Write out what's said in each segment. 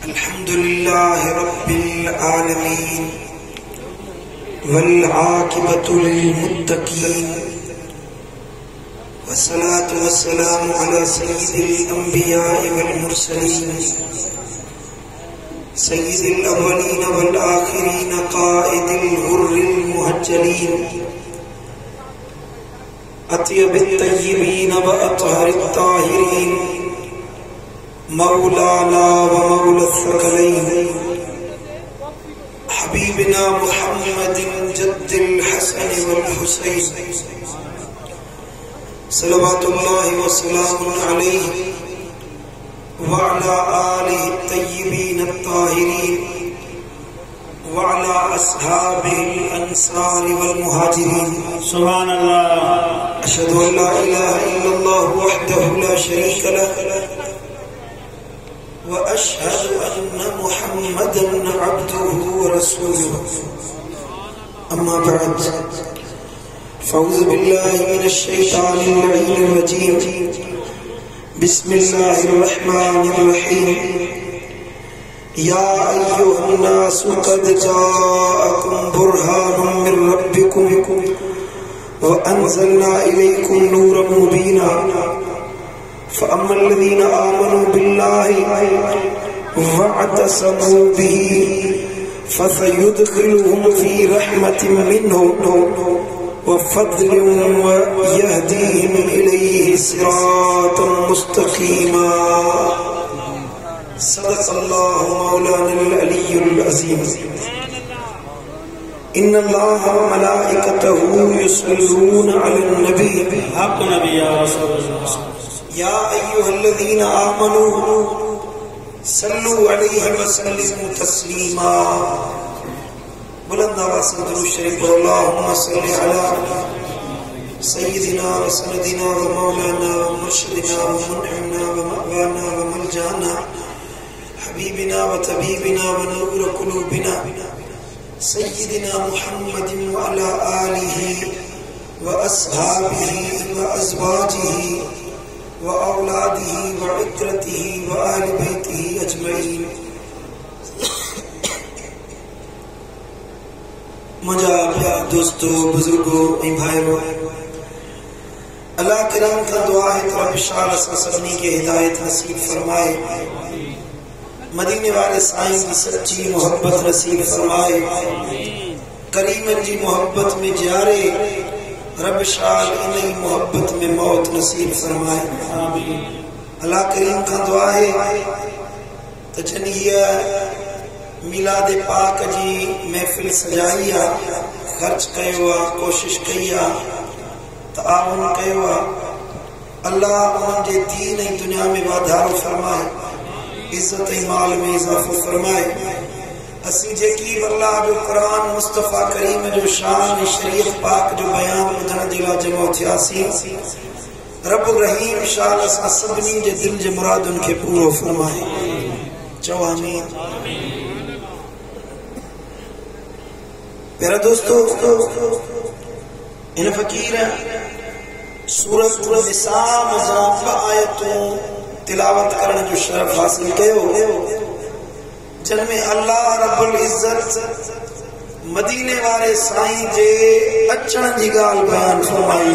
अल्हम्दुलिल्लाह रब्बिल आलमीन वल आकिबतु लिल मुत्तकीन वस्सलातु वस्सलामु अला सय्यिदिल अंबिया वल मुरसलीन सय्यिदिल अव्वलीन वल आखिरीन काइदिल गुर्रिल मुहज्जलीन अत्यबित तय्यिबीन व अतहरित ताहिरीन मौलाना व मौला सकलैन हबीबना मुहम्मदिन जद्दिल हसन वल हुसैन सल्लल्लाहु व सल्लम अलैहि व अला आलिहि तय्यिबीन ताहिरीन व अला अस्हाबिल अंसार वल मुहाजिरीन। सुभान अल्लाह। अशहदु अन ला इलाहा इल्लल्लाह वहदहु ला शरीका लहु व अशहदु अन्ना मुहम्मदन अब्दुहु व रसूलुहु। अम्मा बअद फ़अऊज़ु बिल्लाहि मिनश शैतानिर रजीम। बिस्मिल्लाहिर रहमानिर रहीम। या अय्युहन्नासु क़द जाअकुम बुरहानुम मिर रब्बिकुम व अंज़लना इलैकुम नूरम मुबीना फ़अम्मल्लज़ीना आमनू बिल्लाहि वअतसमू बिही फसयुदखिलुहुम फ़ी रहमतिन मिन्हु व फ़ज़लिन व यहदीहिम इलैहि सिरातन मुस्तक़ीमा। सदक़ल्लाहु मौलानल अलियुल अज़ीम। इन्नल्लाहा व मलाइकतहु युसल्लूना अलन नबी हक़ नबी या रसूलल्लाह या अय्युहल्लज़ीना आमनू सल्लु अलैहि व सल्लिमू तस्लीमा। बुलंद आवाज़ से दुरूद शरीफ पढ़ो। अल्लाहुम्मा सल्लि अला सय्यिदिना व सनदिना व मौलाना व मुर्शिदिना व मुनइमना व मअवाना व मलजाना हबीबिना व तबीबिना व नूर कुलूबिना सय्यिदिना मुहम्मदिन व अला आलिहि व अस्हाबिहि व अज़वाजिहि व औलादिहि व इत्रतिहि व अहले बैतिहि अजमईन। मुझा प्यार दोस्तों, बुजुर्गों, भाइयों, अल्लाह करम का दुआ है तो रब शाह सल्लमी के हिदायत नसीब फरमाए, मदीने वाले साईं की सच्ची मोहब्बत नसीब फरमाए, करीमन जी मोहब्बत में जारे रब शाह इन्हीं मोहब्बत में मौत नसीब फरमाए। अल्लाह करीम का दुआ है तो जनिया मिलाद पाक जी महफिल सजाई आ, खर्च कयो आ, कोशिश कई आ, ताउन कयो आ। अल्लाह उनके दीन ऐं दुनिया में वाधारो फरमाए, इज्जत ऐं माल में इजाफो फरमाए। असी जेकी अल्लाह जो कुरान मुस्तफा करीम जो शान शरीयत पाक जो बयान ॿुधण जे लाइ जमो थियासीं, रब रहीम शाह असां सभिनी जे दिल जे मुरादुनि खे पूरो फरमाए। चओ आमीन। प्यारा दोस्तों, इन फकीर सूरत निसा मज़ा आयतों तिलावत करण जो शरफ हासिल कयो, जिनमें अल्लाह रब्बुल इज्जत मदीने वाले साईं जे अचण जी गाल बयान फरमाई,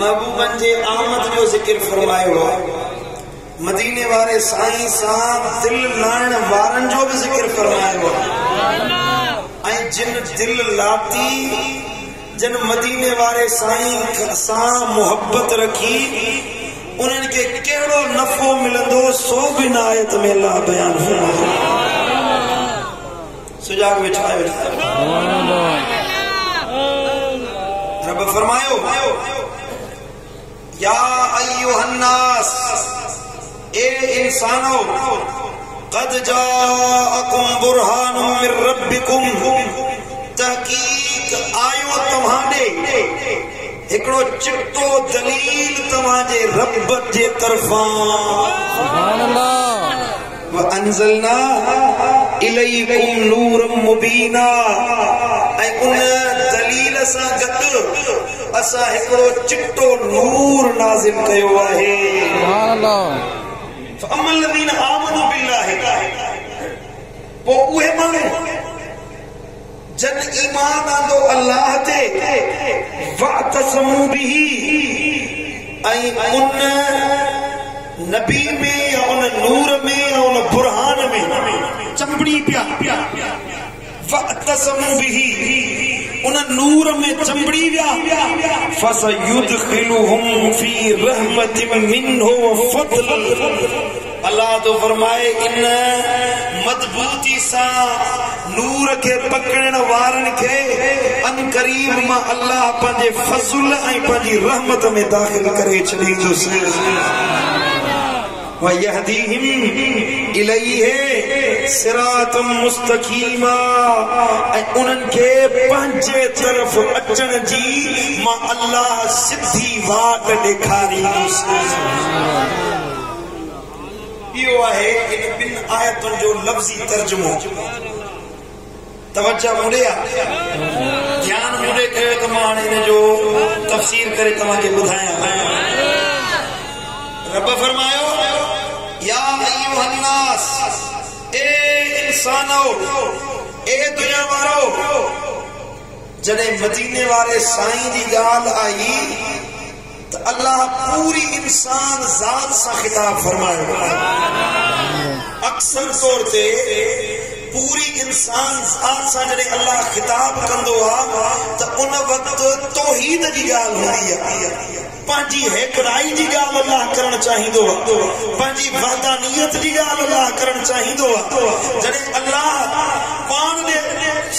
महबूबन जे आमद जो जिक्र फरमायो, मदीने वाले साईं सां दिल लाइण वारन जो भी जिक्र फरमायो। जिन दिल लाती, जिन मदीने वाले साईं सां मोहब्बत रखी, उन्हनि खे कहिड़ो नफ़ो मिलंदो सो भी आयत में अल्लाह बयान फरमायो। सुजाग वेठा रब फरमायो, या अय्युहन्नास, ए इंसानो, क़द जाअकुम बुरहानुम मिर रब्बिकुम, तहकीक आयो तव्हांडे एकड़ो चिट्टो दलील तव्हांजे रब जे तरफां। सुभान अल्लाह। व अंज़लना इलैकुम नूरम मुबीना ऐं उन दलील सां गॾु असां हिकिड़ो चिट्टो नूर नाज़िल कयो आहे सुभान अल्लाह फअमल लज़ीना आमनू बिल्लाहि पोइ उहे माण्हू जन ईमान आंदो अल्लाह ते वअतसमू बिही ऐं उन नबी में या उन नूर में या उन बुरहान में चंबड़ी पिया वअतसमू बिही उन नूर में चंबड़ी विया फसयुदखिलुहुम फी रहमतिन मिन्हु व फضल अल्लाह तो फरमाए इन मजबूती सां नूर के पकड़न वारन के अन करीब मां अल्लाह पंहिंजे फज़ल ऐं पंहिंजी रहमत में दाखिल करे छॾींदुसि वयहदीहिम इलैहि सिरातम मुस्तकीमा ऐं उन्हनि खे पंहिंजे तरफ़ अचण जी मां अल्लाह सिधी वाट ॾेखारींदुसि इहो आहे इन ॿिन आयतुनि जो लफ़्ज़ी तर्जुमो तवज्जो मुड़े ध्यान मुड़े कयो त मां हाणे इन जो तफ़सीर करे तव्हांखे ॿुधायां रब फरमायो या अय्युहन नास ए इंसानो ए दुनिया वारो जॾहिं मदीने वारे साईं जी ॻाल्हि आई तो अल्लाह पूरी इंसान जात सा खिताब फरमायो अक्सर तौर ते पूरी इंसान जात सा जॾहिं अल्लाह खिताब कंदो आहे त उन वक़्तु तौहीद जी ॻाल्हि हूंदी आहे पंहिंजी हेकड़ाई जी ॻाल्हि अल्लाह करण चाहींदो आहे पंहिंजी वहदानियत जी ॻाल्हि अल्लाह करण चाहींदो आहे जॾहिं अल्लाह पाण ॾे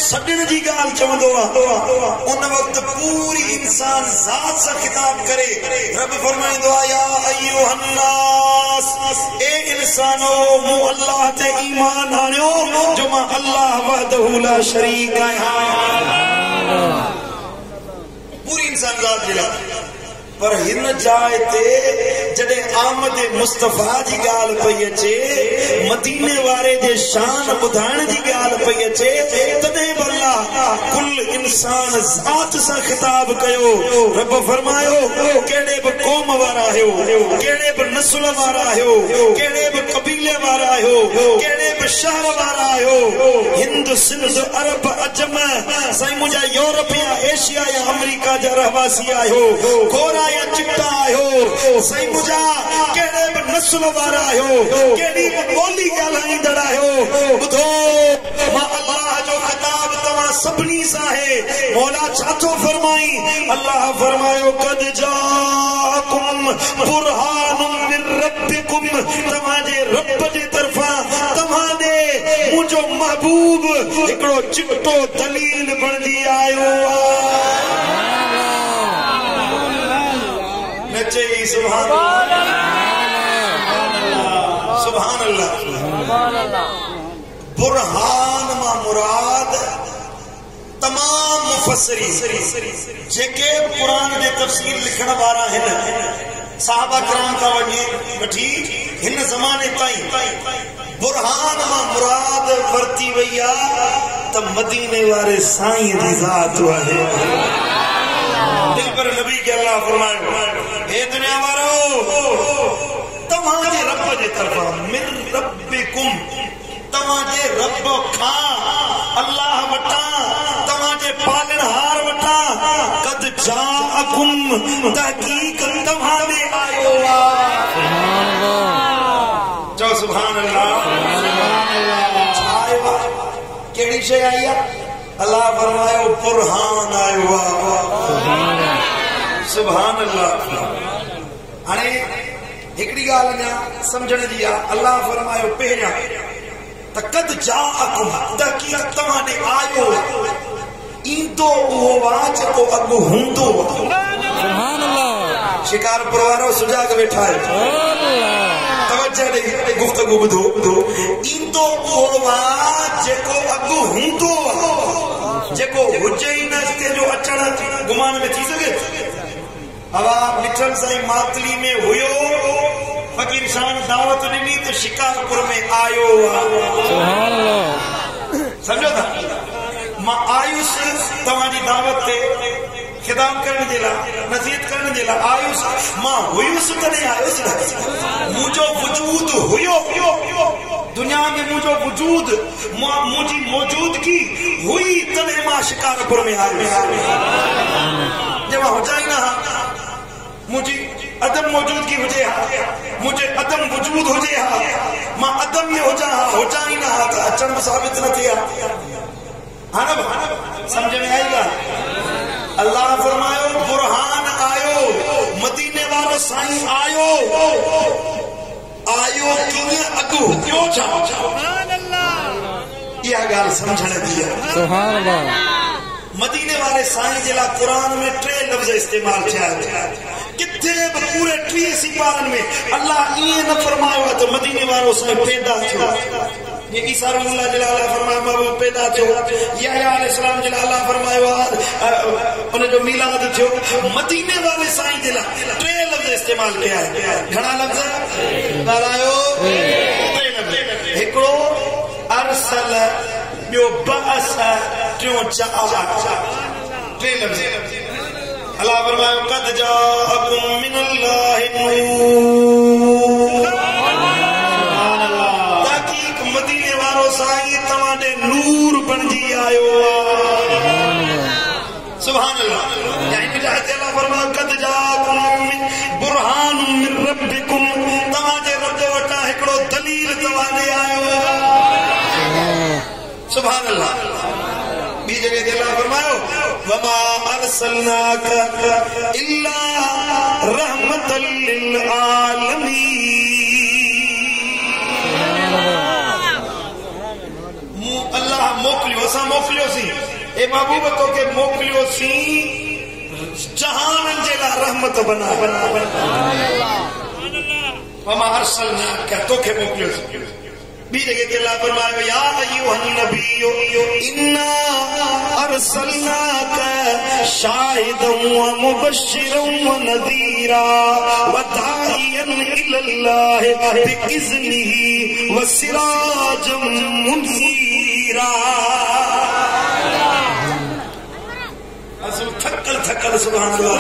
सॾण जी ॻाल्हि चवंदो आहे उन वक़्तु पूरी इंसान ज़ात सां खिताब करे रब फरमाईंदो आहे या अय्युहन नास ए इंसानो मूं अल्लाह ते ईमान आणियो जो मां अल्लाह वहदहू ला शरीक आहियां पूरी इंसान ज़ात जे लाइ पर हिन जाइ ते जॾहिं आमद मुस्तफ़ा जी ॻाल्हि पई अचे मदीने वारे जे शान ॿुधाइण जी ॻाल्हि पई अचे तॾहिं बि अल्लाह कुल इंसान ज़ात सां खिताब कयो रब फरमायो कहिड़े बि क़ौम वारा आहियो कहिड़े बि नस्ल वारा आहियो कहिड़े बि कबीले वारा आहियो कहिड़े बि शहर वारा आहियो हिंद सिंध अरब अजम साईं मुंहिंजा यूरोप या एशिया या अमेरिका जा रहवासी आहियो गोरा या चिट्टा आहियो साईं मुंहिंजा कहिड़े बि नस्ल वारा आहियो कहिड़ी बि ॿोली ॻाल्हाईंदड़ आहियो ॿुधो मां अल्लाह जो ख़िताब तव्हां सभिनी सां आहे मौला छा थो फरमाई अल्लाह फरमायो कद जाकुम बुरहानुम मिन रब्बिकुम तव्हांजे रब जे तरफ़ां तव्हां ॾे मुंहिंजो महबूब हिकिड़ो चिट्टो दलील बणिजी आयो सुभान अल्लाह बुरहान मां मुराद तमाम मुफस्सिरीन जेके कुरान जे तफसीर लिखण वारा आहिनि साहबा किराम खां वठी हिन ज़माने ताईं बुरहान मां मुराद वरती वई आहे त मदीने वारे साईं जी ज़ात आहे दिल पर नबी के अल्लाह फरमायो हे दुनिया वारो तव्हांजे रब जे तरफ़ां मिन रब्बिकुम तव्हांजे रब खां अल्लाह वटां तव्हांजे पालनहार वटां कद जाअकुम तहक़ीक़ तव्हां ॾे आयो आहे चओ सुभान अल्लाह कहिड़ी शइ आई आहे अल्लाह फरमायो बुरहान आयो आहे सुभान अल्लाह हाणे हिकिड़ी ॻाल्हि अञा सम्झण जी आहे अल्लाह फरमायो पहिरियां त कद जाअकुम तहक़ीक़ तव्हां ॾे आयो ईंदो उहो आहे जेको अॻु हूंदो सुभान अल्लाह शिकारपुर वारो सुजाग वेठा आहे तवज्जो ॾे गुफ़्तगू ॿुधो ईंदो उहो आहे जेको अॻु हूंदो जेको हुजे ई न जो अचण गुमान में थी सघे हवा मिठल साईं मातली में हुयो फकीर शान दावत ॾिनी तो शिकारपुर में आयो। सुभान अल्लाह। समझो था मां आयुस तव्हांजी दावत ते खिताब करण जे लाइ नसीहत करण जे लाइ आयुस। मां हुयुसि तॾहिं आयुसि। मुंहिंजो वजूद हुयो दुनिया में, मुंहिंजो वजूद मुंहिंजी मौजूदगी हुई तॾहिं मां शिकारपुर में आयुसि। जे मां हुजां ई न हा, मुंहिंजी अदम मौजूदगी हुजे हा, मुंहिंजे अदम वजूद हुजे हा, मां अदम में हुजां हा, हुजां ई न हा त अचण साबित न थिए हा। समझ में आई ॻाल्हि? अल्लाह फरमायो बुरहान आयो, मदीने वारो साईं आयो। आयो कीअं, अॻु ॿियो छा? इहा ॻाल्हि सम्झण जी आहे। सुभान अल्लाह। मदीने वारे साईं जे लाइ क़ुरान में 3 लफ़्ज़ इस्तेमाल थिया। किथे बि पूरे 30 सिपारनि में अल्लाह ईअं न फरमायो आहे त मदीने वारो साईं पैदा थियो। ये ईसा अल्लाह जलाला फरमायो महबूब पैदा थियो, यहया अलैहिस्सलाम जलाला फरमायो उन जो मिलाद थियो। मदीने वाले साईं जे लाइ 3 लफ़्ज़ इस्तेमाल कया है। घणा लफ़्ज़ ॻाल्हायो? 3 लफ़्ज़। हिकिड़ो अरसल, ॿियो बअस, टियों चाअ। 3 लफ़्ज़। अल्लाह फरमायो क़द जाअकुम मिनल्लाहि नूर। मदीने वारो साईं तव्हांजे नूर बणजी आयो आहे। सुभान अल्लाह। अल्लाह फरमायो क़द जाअकुम बुरहान मिन रब्बिकुम, तव्हांजे रब वटां हिकिड़ो दलील तव्हांजे आयो आहे। सुभान अल्लाह। ॿी जगह ते अल्लाह फरमायो वमा अरसलनाक इल्ला रहमतल लिल आलमीन। अल्लाह मोकिलियो, असां मोकिलियोसीं ए महबूब तोखे मोकिलियोसीं जहाननि जे लाइ रहमत बना। वमा अरसलनाक, तोखे मोकिलियोसीं। ॿी जगह ते अल्लाह फरमायो या अय्युहन नबिय्यु इन्ना अरसलनाक शाहिदन व मुबश्शिरन व नज़ीरा व दाइयन इलल्लाह बिइज़्निही व सिराजम मुनीरा। असल थकल सुभान अल्लाह।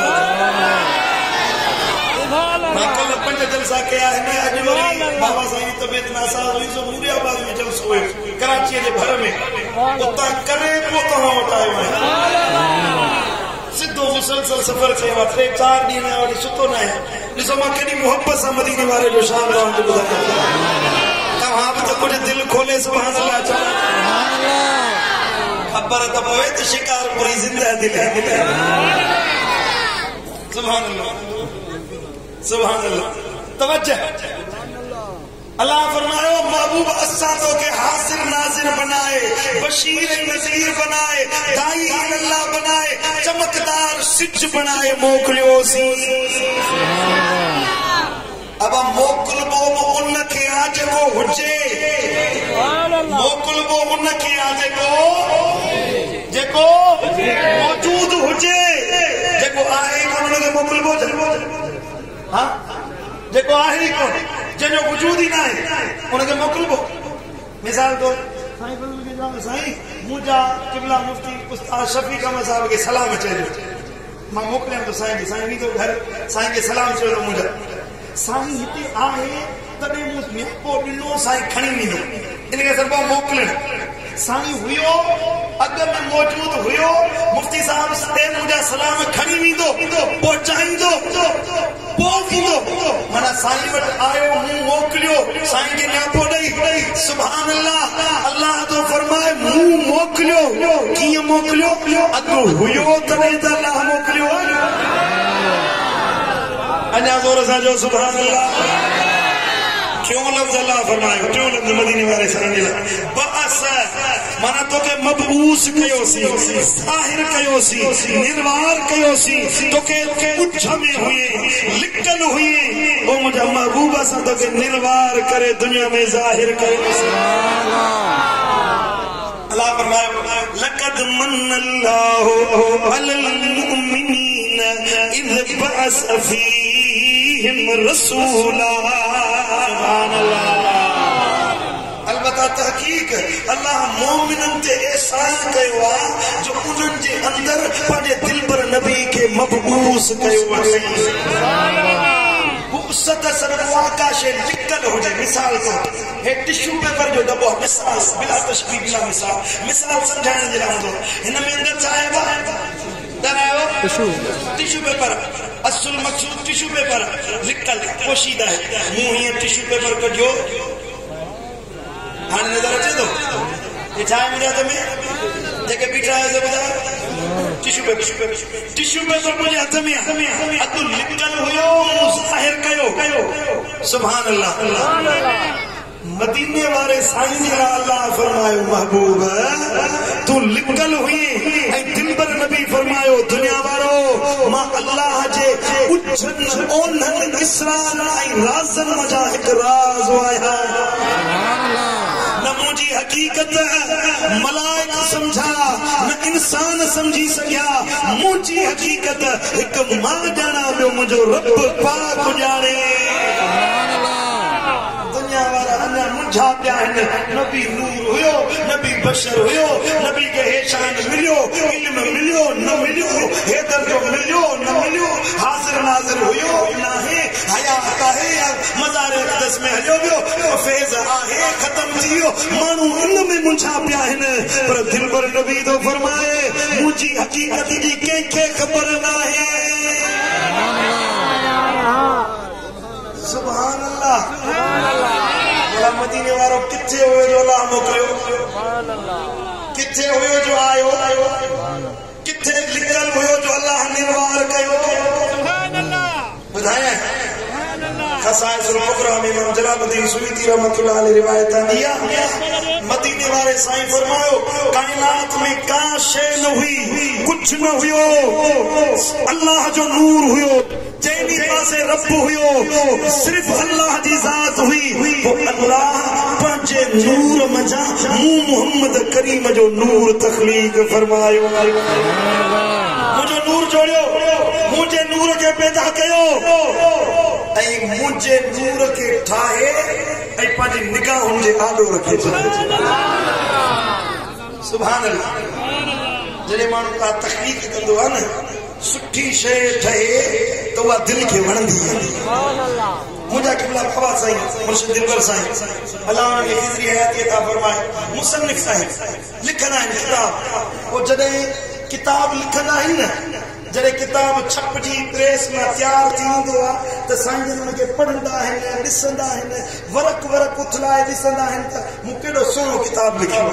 कल 5 जलसा कया है। अॼु वरी बाबा साईं तबियत नासाज़ हुई सो मुरियाबाद में जलसो हुयो, कराची जे भर में। उतां करे पोइ तव्हां वटि आयो आहियां। सिधो मुसलसल सफ़र कयो आहे। 3-4 ॾींहं वरी सुतो न आहे। ॾिसो मां केॾी मुहबत सां मदीने वारे जो शान तव्हांखे ॿुधायां। तव्हां बि त कुझु दिलि खोले सुभान अल्लाह चओ। ख़बर त पवे त शिकारपुरी ज़िंदा दिलि आहे। सुभान अल्लाह। सुभान अल्लाह। तवज्जो। अल्लाह फरमायो महबूब असां तोखे हासिर नाज़िर बनाए, बशीर नज़ीर बनाए, दाई अल्लाह बनाए, चमकदार सिज बनाए मोकिलियोसीं। अब मोकिलबो उनखे आ जेको हुजे। मोकिलबो उनखे आ जेको मौजूद हुजे। जेको आहे कोन उनखे मोकिलबो। हाँ जेको आहे ई कोन, जंहिंजो वजूद ई न आहे उनखे मोकिलबो। मिसाल तौर साईं मुंहिंजा क़िबला मुफ्ती उस्ताद शफीक अहमद साहिब खे सलाम चइजो। मां मोकिलियां थो साईं खे। साईं ईंदो घर, साईं खे सलाम चयो मुंहिंजा साईं हिते आहे तॾहिं मूं पोइ ॾिनो साईं खणी वेंदो। इनखे सभु मोकिलणु। साईं हुयो, अॻ में मौजूद हुयो, मुफ्ती साहब मुंहिंजा सलाम खणी वेंदो, पहुचाईंदो, पोइ ईंदो। माना साईं वटि आयो, मूं मोकिलियो, साईं खे न्यापो ॾेई सुभान अल्लाह। अल्लाह तो फरमाए मूं मोकिलियो। कीअं मोकिलियो? अॻु हुयो तॾहिं त अल्लाह मोकिलियो। अञा ज़ोर सां जो सुभान अल्लाह। क्यों लफ्ज़ अल्लाह फरमायो? क्यों लफ्ज़ मदीने वाले साईं जे लाइ? बअस माना तोखे मबऊस कयोसीं, ज़ाहिर कयोसीं, निर्वार कयोसीं। तोखे कुछ में हुए, लिकल हुए, ओ मुंहिंजा महबूब असां तोखे निर्वार करे दुनिया में ज़ाहिर कयोसीं। अल्लाह फरमायो लक़द मन्नल्लाहु अलल मुमिनीन इज़ बअस फीहिम रसूला। अलबत्ता तहकीक अल्लाह मोमिनन ते एहसान कयो आहे जो उन्हनि जे अंदर पंहिंजे दिलबर नबी खे मबूस कयो आहे। उसत सरवा का शे लिखल हो जाए। मिसाल तो हे टिश्यू पेपर जो दबो मिसाल बिला तशबीह बिला मिसाल समझाने जे लाइ हूंदो हिन में अंदर चाहे दरायो टिश्यू पेपर असुल मकसूद टिश्यू पेपर लिखल पोशीदा है। मुंह ये टिश्यू पेपर कढियो हाणे नज़र अचे थो ये छा मिलिया तमें जेके बीठा आहियो ॿुधायो टिश्यू पेपर मुंहिंजे हथ में अधु लिखल हुयो ज़ाहिर कयो सुभान अल्लाह। मदीने वारे साईं जा अल्लाह फरमायो महबूब तू लिखल हुई ऐं दिलबर नबी फरमायो दुनिया वारो मां अल्लाह जे उछन ओनहन इसरार ऐं राज़न मजा हिक राज़ आया। न मुंहिंजी हकीकत मलाइक समझा न इंसान समझी सघिया। मुंहिंजी हकीकत हिक मां ॼाणा ॿियो मुंहिंजो रब पाक ॼाणे। दुनिया वारा अञा मुंझा पिया आहिनि। नबी नूर हुयो नबी बशर हुयो नबी खे हे शान मिलियो इल्म मिलियो न मिलियो हे दर्जो मिलियो न मिलियो हाज़िर नाज़िर हुयो न आहे हयात आहे या मज़ार अक़दस में हलियो वियो फैज़ आहे ख़त्म थी वियो माण्हू इन में मुंझा पिया आहिनि। पर दिलबर नबी तो फरमाए मुंहिंजी हक़ीक़त जी कंहिंखे ख़बर न आहे। सुभान अल्लाह। मदीने वारो किथे हुयो जो अल्लाह मोकिलियो किथे हुयो जो आयो किथे लिखल हुयो जो अल्लाह निर्वार कयो ॿुधाए। खसाइसुल कुबरा में इमाम जलालुद्दीन सुयूती रहमतुल्लाह अलैहि रिवायत आंदी आहे मदीने वारे साईं फरमायो कायनात में का शै न हुई कुछ न हुयो अल्लाह जो नूर हुयो जैनी पासे रब हुयो सिर्फ अल्लाह जी ज़ात हुई। वो अल्लाह पंहिंजे नूर मजा मोहम्मद करीम जो नूर तख्लीक फरमायो। मुंहिंजो नूर जोड़ियो मुंहिंजे नूर खे पैदा कयो ऐं मुंहिंजे नूर खे ठाहे ऐं पंहिंजी निगाहुनि जे आॾो रखे सुभान अल्लाह। जॾहिं माण्हू का तख्लीक कंदो आहे न सुठी शइ ठहे त उहा दिलि खे वणंदी आहे। मुंहिंजा क़िबला बाबा साईं मुर्शिद दिलबर साईं अल्लाह उन्हनि खे हिज़री हयाती अता फरमाए मुसन्निफ़ साईं लिखंदा आहिनि किताब। पोइ जॾहिं किताब लिखंदा आहिनि न जॾहिं किताब छपजी प्रेस में तैयार थी वेंदो आहे त साईं जन हुनखे पढ़ंदा आहिनि ॾिसंदा आहिनि वरक उथलाए ॾिसंदा आहिनि त मूं केॾो सुहिणो किताब लिखियो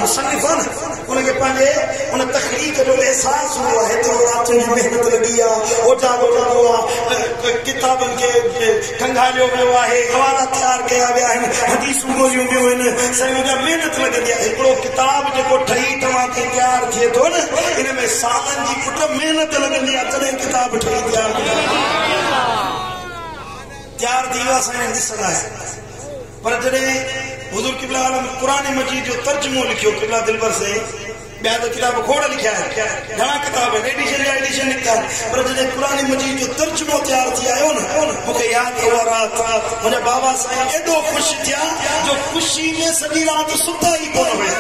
मुसन्निफ़ आहे न उनखे पंहिंजे उन तख़लीक़ जो अहसास हुओ आहे हेतिरो रातियुनि जी महिनत लॻी आहे ओजागो लॻो आहे किताबनि खे खंगालियो वियो आहे हवाला तयार कया विया आहिनि हदीसूं ॻोल्हियूं वियूं आहिनि साईं मुंहिंजा महिनत लॻंदी आहे। हिकिड़ो किताब जेको ठही तव्हांखे तयारु थिए थो न इन में सालन जी पुट महिनत लॻंदी आहे तॾहिं किताब ठही तयारु थी वियो आहे साईं ॾिसंदा आहिनि। पर जॾहिं हुज़ूर क़िबला आलम क़ुरान मजीद जो तर्जुमो लिखियो क़िबला दिलबर से ॿिया त किताब खोड़ लिखिया आहिनि घणा किताब आहिनि एडिशन जा एडिशन निकिता पर जॾहिं क़ुरान मजीद जो तर्जुमो तयारु थी आयो न मूंखे यादि उहा राति मुंहिंजा बाबा साईं एॾो ख़ुशि थिया जो ख़ुशी में सॼी राति सुता ई कोन हुया।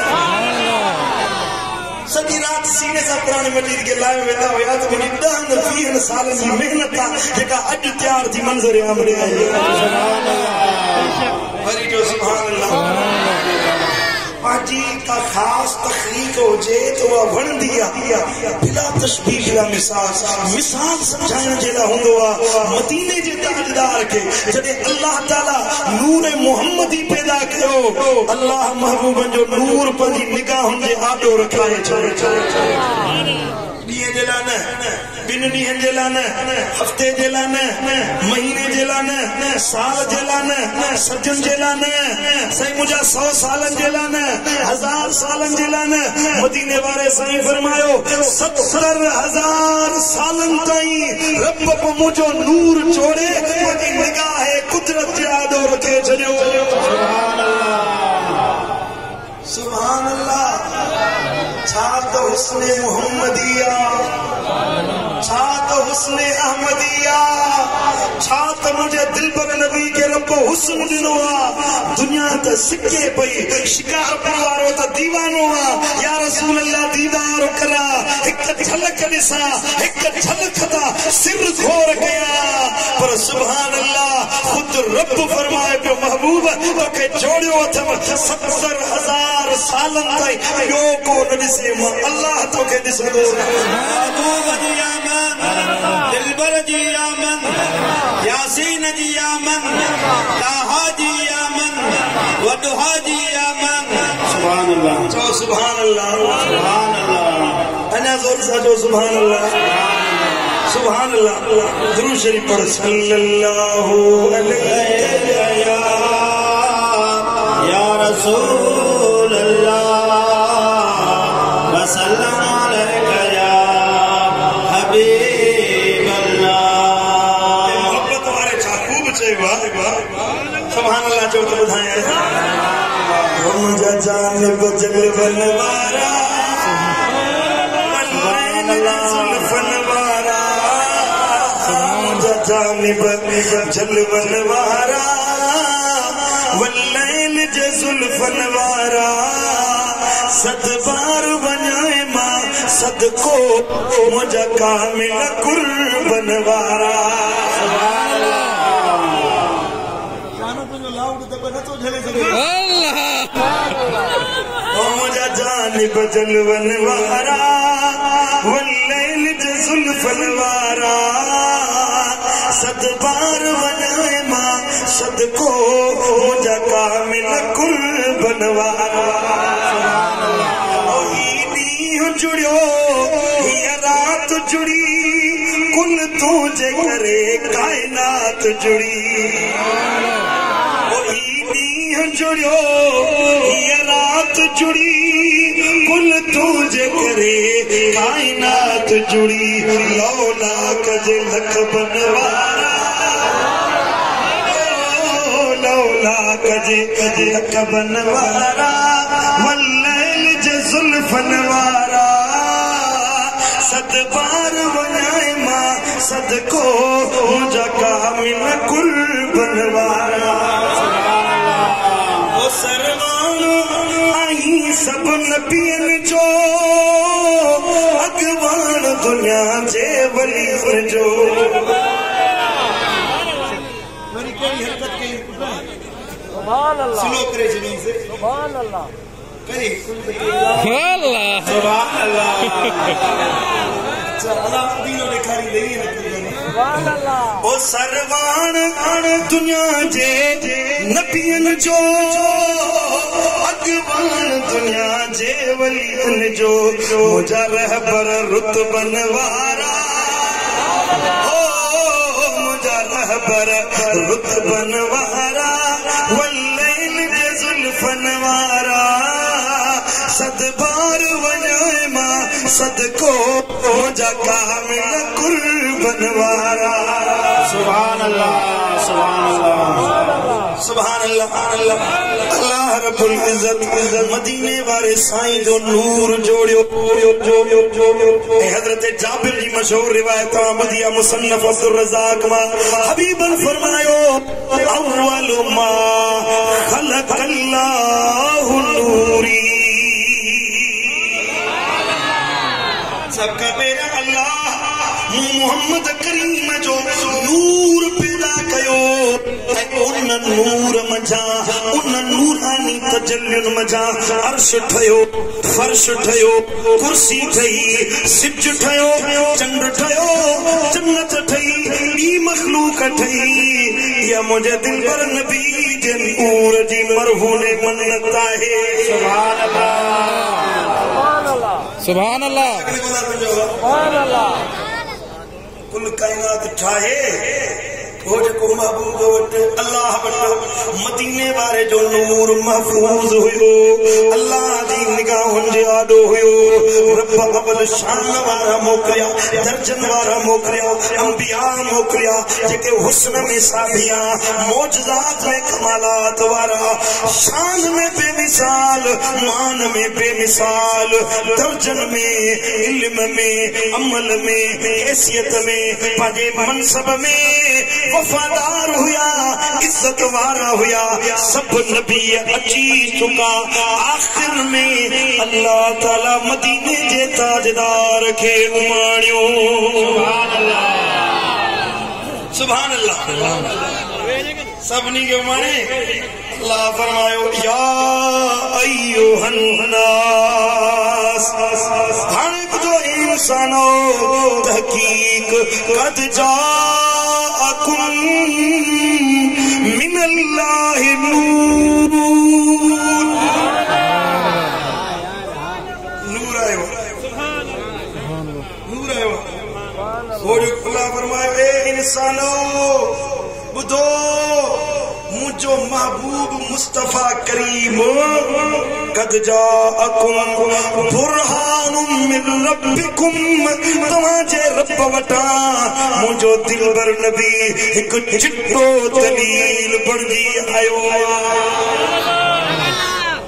सॼी राति सीने सां क़ुरान मजीद खे लाहे वेंदा हुया त मुंहिंजी 10-20 सालनि जी महिनत आहे जेका अॼु तयारु थी मंज़र आम ॾे आई। वरी जो सुभान अल्लाह। पंहिंजी का ख़ासि तख़लीक़ हुजे त उहा वणंदी आहे बिला तशबीह बिला मिसाल सम्झाइण जे लाइ हूंदो आहे। मदीने जे ताजदार खे जॾहिं अल्लाह ताला नूर मोहम्मदी पैदा कयो अल्लाह महबूबनि जो नूर पंहिंजी निगाहुनि जे आॾो रखाए ॾींहं जे लाइ न 2 ॾींहंनि जे लाइ न हफ़्ते जे लाइ न महीने जे लाइ न साल जे लाइ न सजन जे लाइ न साईं मुंहिंजा 100 सालनि जे लाइ न 1000 सालनि जे लाइ न मदीने वारे साईं फरमायो 70,000 सालनि ताईं रब मुंहिंजो नूर छोड़े मुंहिंजी निगाह कुदरत जे आॾो रखे छॾियो। सुभान अल्लाह। छा त हुस्न मोहम्मदी आहे छा तो हुस्न अहमदिया, छा तो मुझे दिल पर नबी के रब हुस्न दिनो आ। दुनिया तो सिक्के पई शिकार परवारो तो दीवानो आ। या रसूल अल्लाह दीदार करा, एक झलक दिसा, एक झलक दा सिर घोर गया। पर सुभान अल्लाह खुद रब फरमाए पियो महबूब तोखे जोड़ियो अथम 70,000 सालन ताईं ॿियो को न ॾिसे। अल्लाह तोखे ॾिसंदो। महबूब जी आमन, दिलबर जी आमन, यासीन जी आमन, ताहा जी आमन, वदुहा जी आमन। सुभान अल्लाह, चो सुभान अल्लाह, सुभान अल्लाह, अना जोर से जो सुभान अल्लाह, सुभान अल्लाह। दुरूद शरीफ पढ़। सल्लल्लाहु अलैहि या रसूल अल्लाह वसल्लम अलैका या हबीब अल्लाह। मोहब्बत वारे छा खूब चयो सुभान अल्लाह जो तो ॿुधाए। मुंहिंजा जान बजल बनवारा, जुल्फन वारा, मुंहिंजा जान बजल बनवारा, वल्लैल जे जुल्फन वारा। सद बार वञाए मां सदको मुंहिंजा कामिल कुर्बन वारा। मुझा जान बजल वनवारा, वल्लैल जे जुल्फन वारा। सद बार वञाए मां सदको मुंहिंजा कामिल कुर्बन वारा। ॾींहुं जुड़ियो हीअ रात जुड़ी, कुल तुंहिंजे करे काइनात जुड़ी। जुड़ियो हीअ रात जुड़ी, कुल तुंहिंजे करे काइनात जुड़ी। लौलाक जे लख बनवारा, लौलाक जे लख बनवारा, वल्लैल जे जुल्फन वारा। सद बार वञाए मां सदको मुंहिंजा कामिल कुर्बन वारा। सरवान आई सब नबियन जो, अगवान दुनिया जे वलीन जो। मेरी कई हरकत कई सुभान अल्लाह, स्लो करे जमीन से सुभान अल्लाह करी अल्लाह सुभान अल्लाह। अल्लाह दीनो दिखारी नहीं है सुभान अल्लाह। ओ सरवान दुनिया जे नबियन जो, अगवान दुनिया जे वलीन जो। मुझा रहबर रुतबन वारा, ओ मुझा रहबर रुतबन वारा, वल्लैल जे जुल्फन वारा। सद बार वञाए मां सदको मुंहिंजा कामिल कुर्बन वारा। सुभान अल्लाह, सुभान अल्लाह, सुभान अल्लाह। अल्लाह रब्बुल इज्जत मदीने वारे साईं जो नूर जोड़ियो। हजरत जाबिर जी मशहूर रिवायत अहमदिया मुसन्नफ अब्दुल रज़ाक मां हबीबन फरमायो, अव्वल मा खलक़ल्लाहु नूरी। सबका मेरा अल्लाह मोहम्मद करीम जो नूर पैदा कयो। उन नूर मजा, उन नूरानी तजल्लुन मजा अर्श ठयो, फर्श ठयो, कुर्सी ठही, सिज ठयो, चंड ठयो, जन्नत ठही, ॿी मखलूक ठही। या मुझे दिल पर नबी जे नूर जी मरहूने मन्नत आहे। सुभान अल्लाह, सुभान अल्लाह, सुभान अल्लाह। कुल कायनात ठाहे वो जो महबूब वट अल्लाह वट मदीने वारे जो नूर महफूज हुयो अल्लाह दी निगाहुन जे आडो हुयो रब अवल शान वारा मोकलिया दर्जन वारा मोकलिया अंबिया मोकलिया जेके हुस्न में साबिया मौजज़ात में कमालात वारा शान में बेमिसाल मान में बेमिसाल दर्जन में इल्म में अमल में हैसियत में पाजे मनसब में वफादार हुया इज्जत वारा हुया सब नबी अची चुका आखिर में अल्लाह ताला मदीने जे ताजदार के उमाणियो सुभान अल्लाह सबनी के उमाणे अल्लाह फरमायो या अय्युहन नास हाने बुझो इंसानो तहकीक कद जाअकुम मिनल्लाहि नूर नूर आयो नूर आयो वो जो अल्लाह फरमायो ए इंसानो बुझो मुझो महबूब मुस्तफा करीम कद जाअकुम बुरहानुम मिन रब्बिकुम तवाजे रब वटा मुझो दिलबर नबी एक चिट्टो दलील बणजी आयो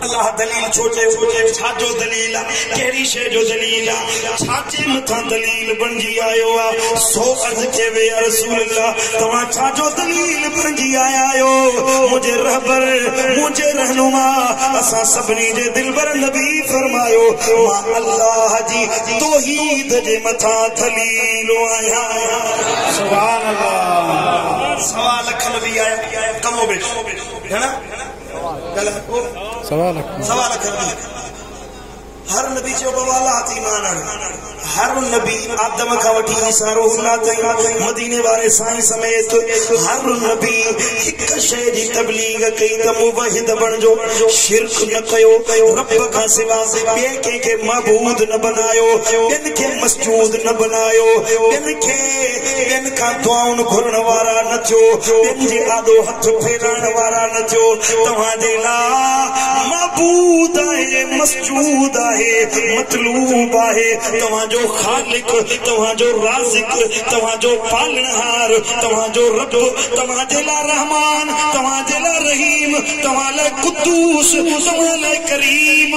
अल्लाह दलील छोटे छोटे छाजो दलील केरी शे जो दलील छाचे मथा दलील बनजी आयो सो अर्ज के वे रसूल अल्लाह तवा छाजो दलील बनजी आयो मुझे रहबर मुझे रहनुमा असा सबनी जे दिलबर नबी फरमायो मा अल्लाह जी तौहीद जे मथा दलील आया सुभान अल्लाह सवा लख नबी आया कमो बेश है ना सवाल हर नबी जो बवाला हाथी मानन हर नबी आदम का वठी ईसा रूहुल्लाह ताईं मदीने वाले साईं समेत हर नबी एक शय जी तबलीग कई त मुवहिद बणजो शिरक न कयो रब का सिवा बे के माबूद न बनायो इन के मस्जूद न बनायो इन का दुआउन घुरण वारा न थियो इन जे आदो हथ फेरण वारा न थियो तवा दे ला माबूद है मस्जूद है मतलूब है तवा जो खालिक तवा जो राज़िक तवा जो पालनहार तवा जो रब तवा जेला रहमान तवा जेला रहीम तवा ला कुद्दूस तवा ला करीम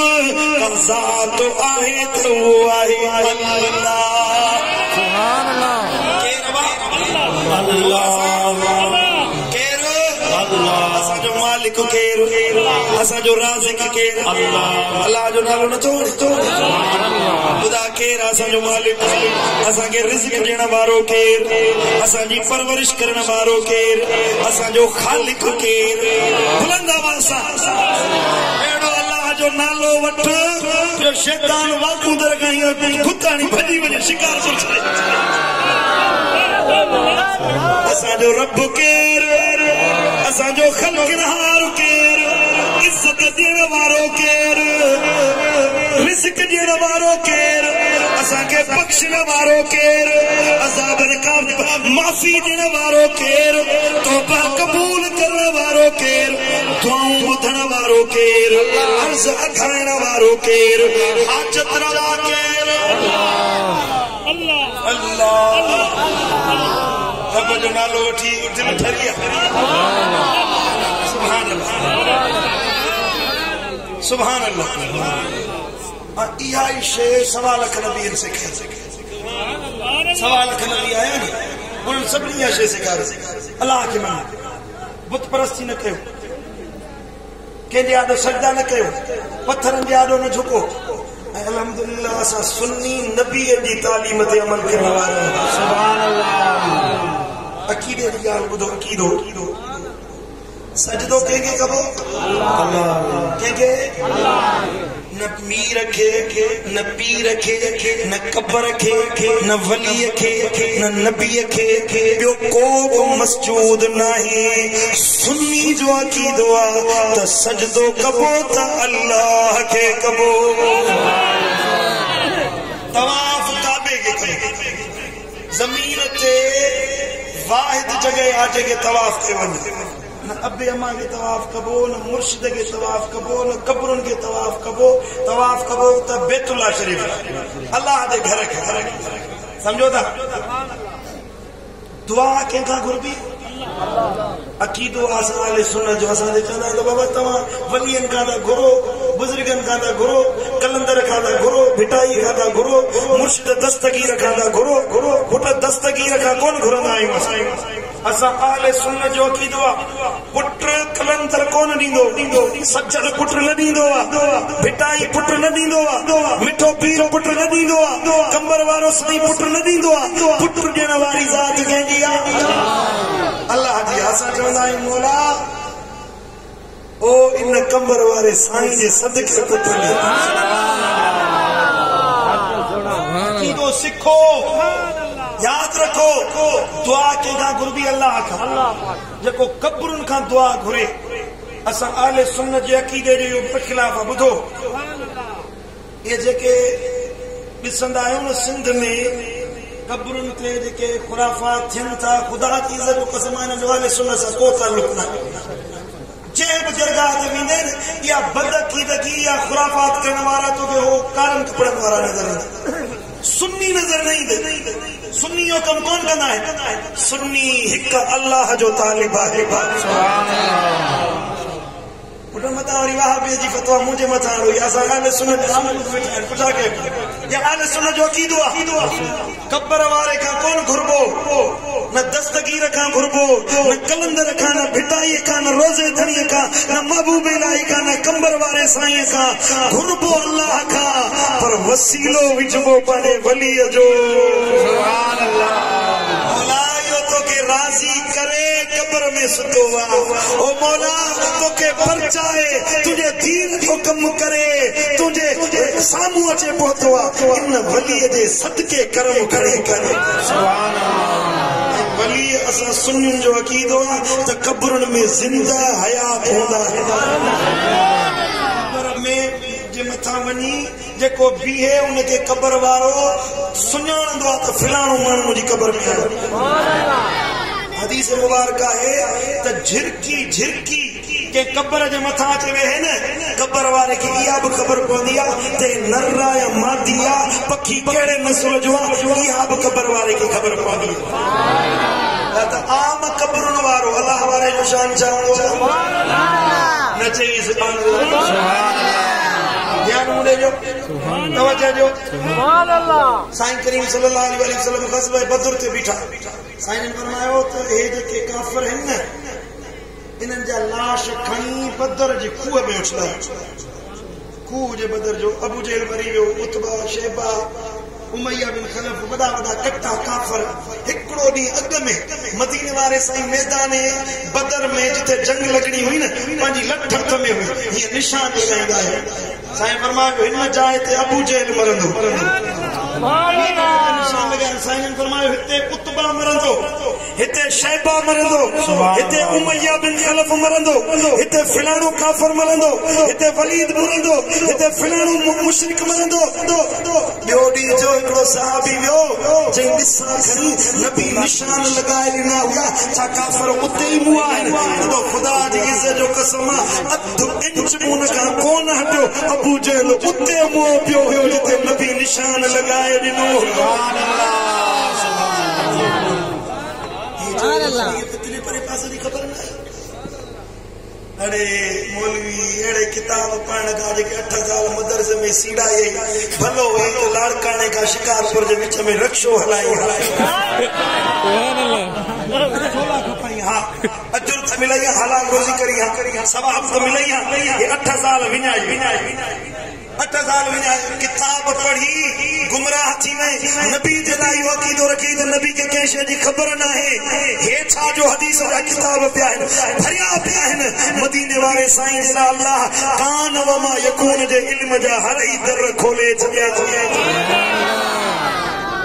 कर्जा तो आहे तो आहे अल्लाह सुभान अल्लाह असा जो मालिक केर असा जो राज़िक केर अल्लाह जो नालो न छोड़ खुदा केर असा जो मालिक असा के रिज़्क़ ॾियण वारो केर असा जी परवरिश करण वारो केर असा जो खालिक केर बुलंद आवाज़ सां अहिड़ो अल्लाह जो नालो वठ जो शैतान वाकू दरगाही कुताणी भॼी वञे शिकार करे छॾे असा जो रब केर असा जो खलकनहार केर इज्जत ॾियण वारो केर रिज़्क़ ॾियण वारो केर असा के बख़्शण वारो केर अज़ाबन का माफ़ी ॾियण वारो केर तौबा क़बूल करण वारो केर दुआऊं ॿुधण वारो केर अर्ज़ अखाइण वारो केर हाजत रवा केर अल्लाह अल्लाह रब जो नालो वठी दिल ठरी सुभान अल्लाह सुभान अल्लाह इहा ई शे सवा लख नबी सिखे सवा लख नबी आया नी उन सभिनी इहा शे सेखारे अल्लाह खे मञो बुत परस्ती न कयो कंहिंजे आॾो सजदा न कयो पत्थरनि जे आॾो न झुको अल्हम्दुलिल्लाह असां सुन्नी नबी जी तालीम ते अमल करण वारा सुभान अल्लाह अकीदे जी ॻाल्हि ॿुधो अकीदो सजदो कंहिंखे कबो कंहिंखे न मीर खे न पीर खे न कबर खे न वलीअ खे न नबीअ खे ॿियो को बि मस्जूद नाहे सुन्नी जो अकीदो आहे त सजदो कबो त अल्लाह खे कबो तवाफ काबे खे कबो ज़मीन ते वाहिद जगह आ जगह तवाफ के वन न अबे अम्मा के तवाफ कबो न मुर्शिद के तवाफ कबो न कब्रुन के तवाफ कबो त बैतुल्लाह शरीफ अल्लाह दे घर के समझो था दुआ कंहिंखां घुरबी अकीदो आसाले सुन्नत जो असां चवंदा त बाबा तव्हां वलियन खां था घुरो बुजुर्गन खां था घुरो कलंदर खां था घुरो भिटाई खां था घुरो मुर्शिद दस्तगीर खां था घुरो पुट दस्तगीर खां कोन घुरंदा आहियूं असां आले सुन्नत जो अकीदो आहे पुट कलंदर कोन ॾींदो सज्जन पुट न ॾींदो आहे भिटाई पुट न ॾींदो आहे मिठो पीर पुट न ॾींदो आहे कंबर वारो साईं पुट न ॾींदो आहे पुट ॾियण वारी ज़ात कंहिंजी आहे अल्लाह जी असां चवंदा आहियूं मौला ओ इन कंबर वारे साईं जे सदके पुट अकीदो सिखो याद रखो दुआ कंहिंखां घुरबी अल्लाह खां जेको कब्रुन खां दुआ घुरे असां आले सुन्नत जे अकीदे जो खिलाफ ॿुधो ये जेके ॾिसंदा आहियूं न सिंध में कब्रुन ते जेके खुराफात थियनि था ख़ुदा जी इज़त जो कसम आहे जो आले सुन्नत सां को ताल्लुक न जंहिं बि दरगाह ते वेंदे या बदअकीदगी या खुराफात करण वारा तोखे हो कारन कपड़न वारा नज़र ईंदा सुन्नी नज़र न ईंदे सुन्नी जो कम कौन कंदा आहिनि सुन्नी हिकु अल्लाह जो तालिब आहे पुट मथां वरी वहाबी जी फतवा मुंहिंजे मथां हुई असां आले सुन्नत पुछा के या आले सुन्नत जो अकीदो आहे कब्र वारे खां कोन घुरबो न दस्तगीर खां घुरबो न कलंदर खां न भिटाई खां न रोज़े धणी खां न महबूब इलाही खां न कंबर वारे साईं खां घुरबो अल्लाह खां पर वसीलो विझबो पंहिंजे वलीअ जो सुभान अल्लाह मौला यो तोखे राज़ी करे कब्र में सुतो आहे ओ मौला तोखे परचाए तुझे दीन को कम करे तुझे साम्हूं अचे पहुतो आहे इन वलीअ जे सदके करम खणे करे सुभान अल्लाह वली असां सुन्नियुनि जो अकीदो आहे त कब्रुनि में ज़िंदा हयात हूंदा कब्र में जे मथां वञी जेको बीहे उनखे कब्र वारो सुञाणंदो आहे त फलाणो माण्हू मुंहिंजी कब्र में आहे हदीस मुबारक आहे त झिरकी के कब्र जे मथां अची वेहे न कब्र वारे खे इहा बि ख़बर पवंदी आहे त नर या मादी आहे पखी कहिड़े नस्ल जो आहे इहा बि कब्र वारे खे ख़बर पवंदी आहे त आम कब्रुनि वारो अल्लाह वारे जो शान छा हूंदो न चई सुभान अल्लाह ध्यान मुंडे जो तवज्जो जो सुभान अल्लाह साईं करीम सल्लल्लाहु अलैहि वसल्लम ग़ज़वा बदर ते बीठा साईं ने फरमायो त हे जेके काफ़िर आहिनि न इन्हनि जा लाश खणी बदर जे खूह में उछला खूह जे बदर जो अबू जहल मरी वियो उतबा शेबा उमैया बिन खलफ वॾा कट्टा काफ़िर हिकिड़ो ॾींहुं अॻु में मदीने वारे साईं मैदान बदर में जिथे जंग लॻणी हुई न पंहिंजी लठ हथ में हुई हीअं निशान लॻाईंदा आहिनि साईं फरमायो हिन जाइ ते अबू जहल मरंदो निशान लॻाइनि साईं फरमायो हिते उतबा मरंदो हिते शैबा मरंदो हिते उमैया बिन खलफ मरंदो हिते फलाणो काफ़िर मरंदो हिते वलीद मरंदो हिते फलाणो मुशरिक मरंदो ॿियो ॾींहुं जो हिकिड़ो सहाबी वियो चई ॾिसां खणी नबी निशान लॻाए ॾिना हुआ छा काफ़िर उते ई मुआ आहिनि तो ख़ुदा जी इज़त जो कसम अधु इंच उन खां कोन हटियो अबू जहल उते मुंहुं पियो हुयो जिते नबी निशान लॻाए ॾिनो सुभान अल्लाह कितने परे पासे की खबर नहीं अरे मौलवी अड़े किताब पढ़ने का जेके 8 साल मदरसे में सीड़ा ये भलो है तो लाड़काने का शिकारपुर के बीच में रक्षो हलाई सुभान अल्लाह छोला खपाई हां अजर त मिलई हलाल रोजी करी हां सवाब तो मिलई ये 8 साल विनाई 8 साल विनाई किताब पढ़ी गुमराह थी में नबी जे लाई अकीदो रखी त नबी के कंहिं शइ जी ख़बर न आहे हे छा जो हदीस जा किताब पिया आहिनि भरिया पिया आहिनि मदीने वारे साईं जे लाइ अल्लाह कान व मा यकून जे इल्म जा हर ई दर खोले छॾिया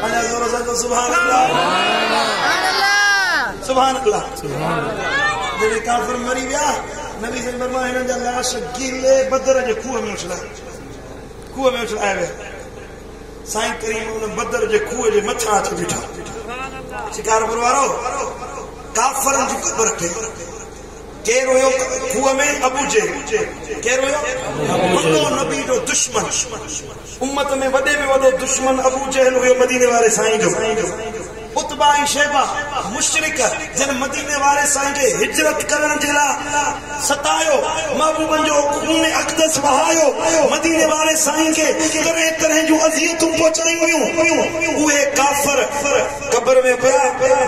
अल्लाह ज़ोर सां सुभान अल्लाह सुभान अल्लाह जॾहिं काफ़िर मरी विया नबी से फरमाया हिननि जा लाश गीले बदर जे खूह में उछलाए विया साईं करीम उन बदर जे खूह जे मथां अची बीठा शिकारपुर वारो काफरन जी कब्र थे केर हुयो कुआ में अबू जहल केर हुयो नबी जो दुश्मन उम्मत में वडे में वडो दुश्मन अबू जहल हुयो मदीने वाले साईं जो उतबा ऐं शैबा मुशरिक जन मदीने वाले साईं के हिजरत करण जे लाइ सतायो महबूबन जो खून अक़दस बहायो मदीने वाले साईं के तरह तरह जो अज़ियतूं पहुचाई हुयूं उहे काफर कब्र में पिया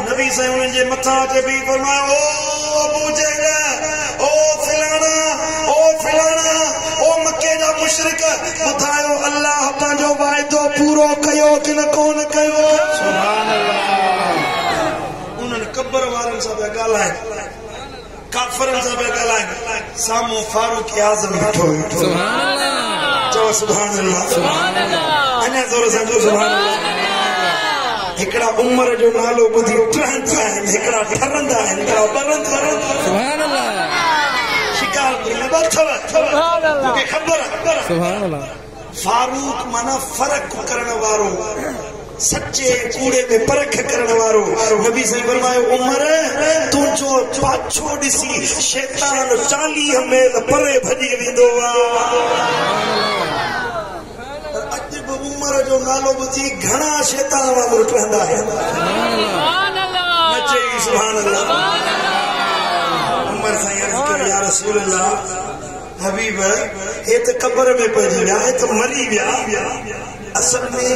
नबी साईं उन्हनि जे मथां ते बि फरमायो ओ अबू जहल ओ फिलाना ओ मक्के जा मुशरिक ॿुधायो अल्लाह पंहिंजो वाइदो पूरो कयो कि न कोन कयो सुभान अल्लाह कब्र वारन सां पिया ॻाल्हाइनि काफ़रनि सां पिया ॻाल्हाइनि साम्हूं फारूक आज़म बीठो चओ सुभान अल्लाह अञा ज़ोर सां चओ सुभान अल्लाह हिकिड़ा उमिरि जो नालो ॿुधी टहंदा आहिनि हिकिड़ा ठरंदा आहिनि हिकिड़ा ॿरंदा सुभान अल्लाह शिकारपुर में अथव मूंखे ख़बर सुभान अल्लाह फारूक माना फ़र्क़ करण वारो सच्चे कूड़े में परख करण वारो नबी साईं फरमायो उमर तुझो पाछो ॾिसी शैतान 40 मील परे भॼी वेंदो अॼु बि उमर जो नालो ॿुधी घणा शैतान वांगुरु ठहंदा आहिनि न चई सुभान अल्लाह उमर साईं अर्ज़ कयो या रसूल अल्लाह हबीब हे त कब्र में पइजी विया हे त मरी विया असल में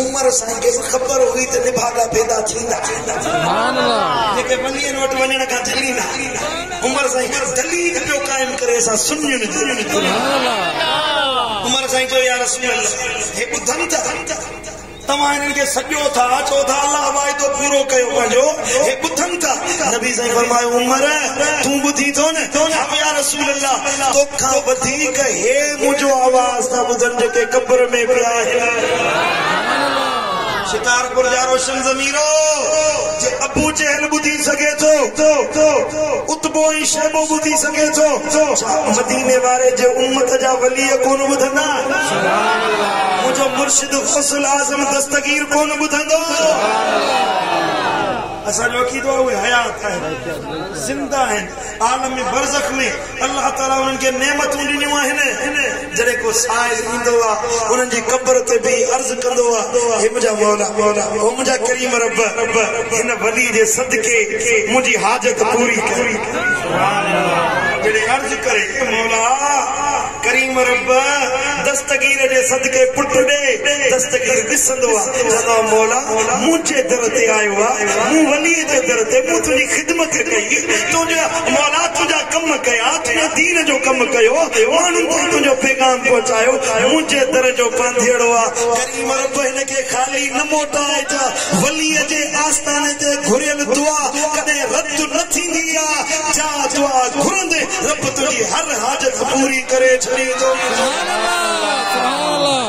उमर साईं खे ख़बर हुई त निभागा पैदा थींदा सुभान अल्लाह जेके वलियन वटि वञण खां झलींदा उमर साईं दलील पियो क़ाइम करे असां सुञनि सुभान अल्लाह उमर साईं चयो या रसूल अल्लाह हे ॿुधनि था तव्हां हिननि खे सॼो था चओ था अल्लाह वाइदो पूरो कयो पंहिंजो हे ॿुधनि था नबी साईं फरमायो उमर तूं ॿुधी थो न या रसूल अल्लाह तोखां वधीक हे मुंहिंजो आवाज़ था ॿुधनि जेके कब्र में पिया आहिनि शिकारपुर जा रोशन ज़मीरो जे अबू जहल ॿुधी सघे थो उतबो ऐं शैबो ॿुधी सघे थो मदीने वारे जे उम्मत जा वली कोन ॿुधंदा मुंहिंजो मुर्शिद ग़ौसुल आज़म दस्तगीर कोन ॿुधंदो असांजो अक़ीदो आहे उहे हयात आहिनि ज़िंदा आहिनि आलम बरज़ख में अल्लाह ताला उन्हनि खे नेमतूं ॾिनियूं आहिनि जॾहिं को साइल ईंदो आहे उन्हनि जी क़ब्र ते बि अर्ज़ कंदो आहे हे मुंहिंजा मौला ओ मुंहिंजा करीम रब हिन वली जे सदके मुंहिंजी हाजत पूरी कर जॾहिं अर्ज़ करे मौला करीम रब दस्तगीर जे सदके पुट ॾे दस्तगीर ॾिसंदो आहे चवंदो मौला मुंहिंजे दर ते आयो आहे मूं वली जे दर ते मूं तुंहिंजी ख़िदमत कई तुंहिंजा मौला तुंहिंजा कम कया तुंहिंजे दीन जो कम कयो माण्हुनि ताईं तुंहिंजो पैगाम पहुचायो मुंहिंजे दर जो पंधेड़ो आहे करीम रब हिन खे ख़ाली न मोटाए जा वलीअ जे आस्थाने ते घुरियल दुआ कॾहिं रद्द न थींदी आहे जा दुआ घुरंदे रब तुंहिंजी हर हाजत पूरी करे छॾींदो सुभान अल्लाह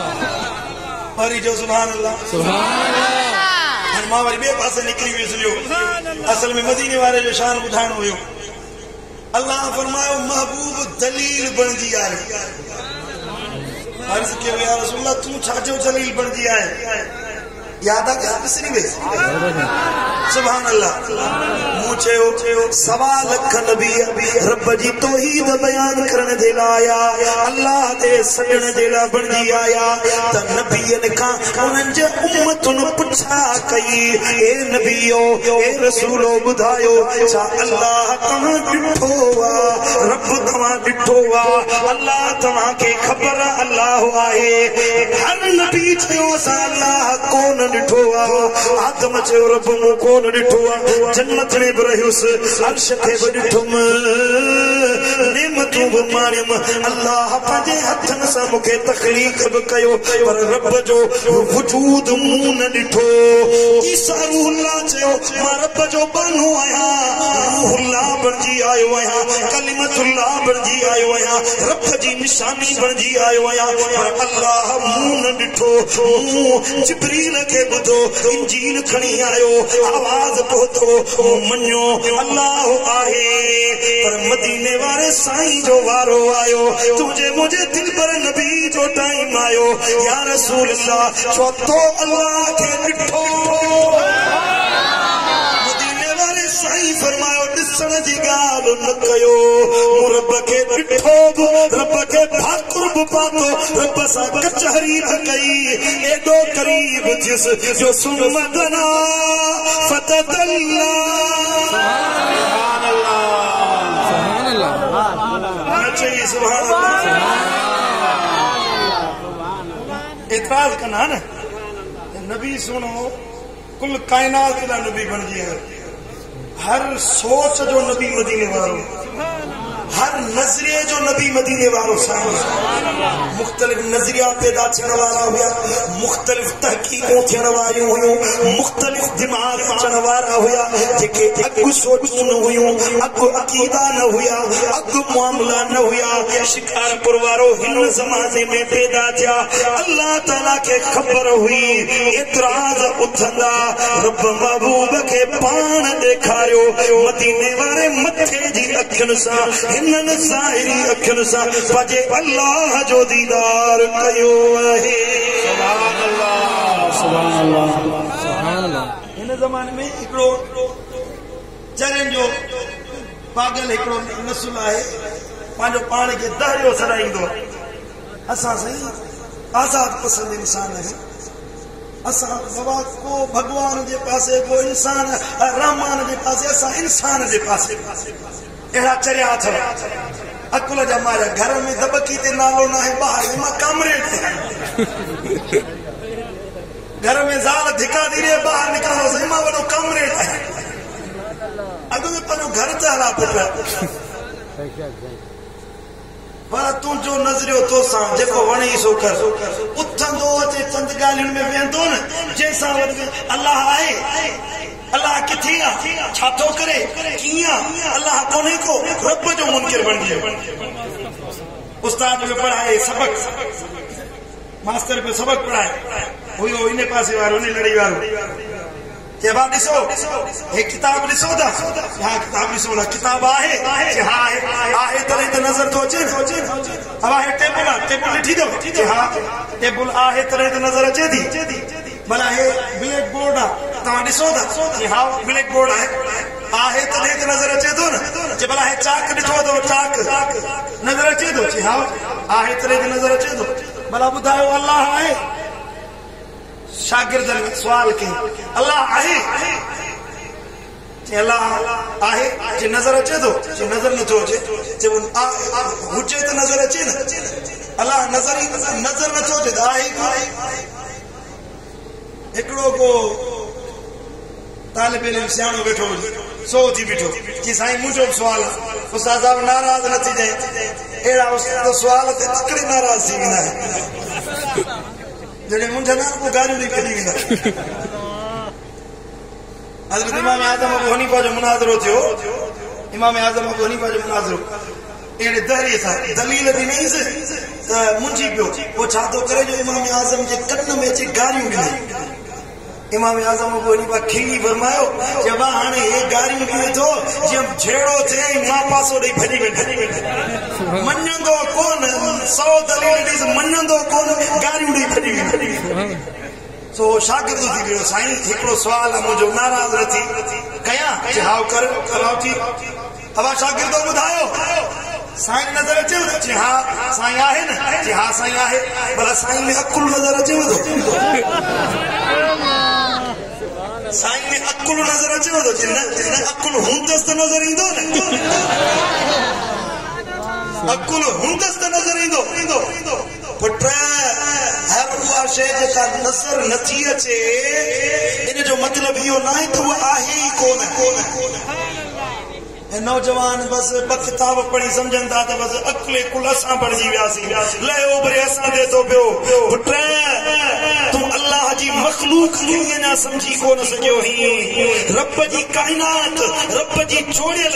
वरी जो सुभान अल्लाह सुभान अल्लाह मां वरी ॿिए पासे निकिरी वियुसि असल में मदीने वारे जो शान ॿुधाइणो हुयो अल्लाह फरमायो महबूब दलील बणिजी आहे अर्ज़ कयो या रसूल अल्लाह तूं छा जो दलील बणिजी आहे याद आहे विसरी वे सुभान अल्लाह मूं चयो 1.25 लख नबी रब जी तौहीद बयान करण जे लाइ अल्लाह ते सॾण जे लाइ बणिजी आया त नबीअनि खां उन्हनि जे उम्मतुनि पुछा कई ए नबीओ ए रसूलो ॿुधायो छा अल्लाह तव्हां ॾिठो आहे रब तव्हां ॾिठो आहे अल्लाह तव्हांखे ख़बर अल्लाह आहे हर नबी चयो असां अल्लाह कोन ॾिठो आहे आदम चयो रब मूं कोन ॾिठो आहे जन्नत में बि रहियुसि अर्श खे बि ॾिठुमि नेमतूं बि माणियुमि अल्लाह पंहिंजे हथनि सां मूंखे तख़लीक़ बि कयो पर रब जो वजूद मूं न ॾिठो ईसा रूहुल्लाह चयो मां रब जो बानो आहियां रूहुल्लाह बणिजी आयो आहियां कलिमतुल्लाह बणिजी आयो आहियां रब जी निशानी बणिजी आयो आहियां पर अल्लाह मूं न ॾिठो मूं जिब्रील खे ॿुधो इंजील खणी आयो आवाज़ पहुतो मञो अल्लाह आहे पर मदीने वारे साईं जो वारो आयो तुझे मुझे दिल पर नबी जो टाइम आयो या रसूल अल्लाह छो तो अल्लाह खे ॾिठो मदीने वारे साईं फरमायो ॾिसण जी ॻाल्हि न कयो मूं रब खे ॾिठो बि रब खे भाकुर बि पातो रब सां कचहरी न कई एॾो क़रीब थियुसि जो सुमदना फतदल्ला एतराज कना न नबी सुनो कुल कायनात का नबी बन गया हर सोच जो नबी मदीने वारो हर नजरिए जो नबी मदीने वारो मुख्तलिफ नजरिया पैदा थियण वारा हुआ मुख्तलिफ तहकीकों थियण वारियूं हुयूं मुख्तलिफ दिमाग अचण वारा हुआ जेके अॻु सोचूं न हुयूं अॻु अक़ीदा न हुआ अॻु मामला न हुआ शिकारपुर वारो हिन ज़माने में पैदा थिया अल्लाह ताला खे ख़बर हुई एतराज़ उथंदा रब महबूब खे पाण ॾेखारियो मदीने वारे मथे जी अखियुनि सां हिननि ज़ाहिरी अखियुनि सां पंहिंजे अल्लाह जो दीदार कयो आहे सुभान अल्लाह सुभान अल्लाह सुभान अल्लाह हिन ज़माने में हिकिड़ो चरन जो पागल हिकिड़ो नसुल आहे पंहिंजो पाण खे दहरियो सराईंदो असां सही आज़ाद पसंद इंसान आहे असां बाबा को भगवान जे पासे को इंसान रहमान जे पासे असां इंसान जे पासे अहिड़ा चरिया अथव अकुल जा मारिया घर में दबकी ते नालो न आहे ॿाहिरि मां कमरे ते घर में ज़ाल धिका थी ॾे ॿाहिरि निकिरंदो साईं मां वॾो कमरे ते अॻु में पंहिंजो घर ते हला पियो पर तुंहिंजो नज़रियो तोसां जेको वणे सो कर उथंदो अचे चंद ॻाल्हियुनि में वेंदो न जंहिंसां अल्लाह आहे अल्लाह किथे आहे छा थो करे कीअं अल्लाह कोन्हे को रब जो मुनकिर बणिजे उस्ताद में पढ़ाए सबक मास्टर पे सबक पढ़ाए हुयो इन पासे वारो इन लड़ी वारो के बाद ॾिसो हे किताब ॾिसो था हा किताब ॾिसो ना किताब आहे हा आहे तॾहिं त नज़र थो अचे अब आहे टेबल ॾिठी अथव हा टेबल आहे तॾहिं त नज़र अचे थी भला हे ब्लैक बोर्ड आहे तव्हां ॾिसो था हा ब्लैक बोर्ड आहे तॾहिं त नज़र अचे थो न जे भला हे चाक ॾिठो अथव चाक नज़र अचे थो हा आहे तॾहिं त नज़र अचे थो भला ॿुधायो अल्लाह आहे शागिर्दनि में सुवाल कई अल्लाह आहे अल्लाह आहे जे नज़र अचे थो जे नज़र नथो अचे जे हुजे त नज़र अचे न अल्लाह नज़र नथो अचे त आहे हिकिड़ो को तालिब इल्म सियाणो वेठो सो थी बीठो कि साईं मुंहिंजो सुवाल उस्ताद साहब नाराज़ न थी जाए अहिड़ा सुवाल ते हिकिड़े नाराज़ थी वेंदा आहिनि जॾहिं मुंहिंजा न पोइ गारियूं ॾेई कढी वेंदा हज़रत इमाम आज़म अबू हनीफा जो मुनाज़रो थियो इमाम आज़म अबू हनीफा जो मुनाज़रो अहिड़े दहरीअ सां दलील ॾिनईंसि त मुंझी पियो पोइ छा थो करे जो इमाम आज़म जे कन में अची गारियूं ॾिनई इमाम आज़म अबू हनीफा खिली फरमायो जब हाणे हे गारियूं ॾिए थो जीअं झेड़ो थिए मां पासो ॾेई भॼी वेठो मञंदो कोन 100 दलील ॾिस मञंदो कोन गारियूं ॾेई भॼी वेठो सो शागिर्द थी वियो साईं हिकिड़ो सुवाल आहे मुंहिंजो नाराज़ न थी कयां हाउ कर करां थी अब शागिर्दो ॿुधायो साईं नज़र अचेव थो हा साईं आहे न हा साईं आहे भला साईं में अकुल नज़र अचेव थो साईं में अकुल नज़र अचेव थो अकुल हूंदसि त नज़र ईंदो न अकुल हूंदसि त नज़र ईंदो पुट हर उहा शइ जेका नज़र नथी अचे इन जो मतिलबु इहो न आहे त उहा आहे ई कोन नौजवान बस ब किताब पढ़ी समझन था बस अकुले कुल असां बणिजी वियासीं लयो भरे असां दे तो पियो पुट तू अल्लाह जी मखलूक खे ना समझी कोन सकियो ही रब जी कायनात रब जी छोड़ियल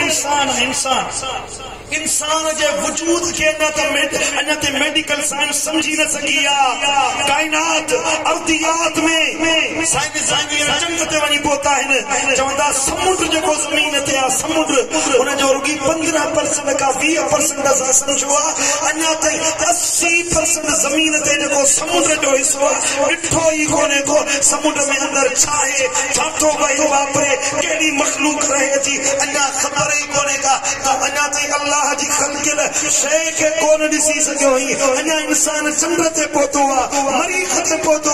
इंसान इंसान जे वजूद के अञा ते मेडिकल साइंस समझी न सकी कायनात अर्दियात में साइंस चंड ते वही पहुता है चवंदा समुद्र जो जमीन ते समुद्र उन जो रुगी 15% का 20% असा समझो अञा ते 80% जमीन ते जो समुद्र जो हिस्सो ॾिठो ही कोने को समुद्र में अंदर छा है छा तो वही वापरे केड़ी मखलूक रहे थी अञा खबर ही कोने का तो अञा ते अल्लाह जी खलकिल शे के कोन दिसी सको ही अञा इंसान चंड ते पहुतो मरीख ते पहुतो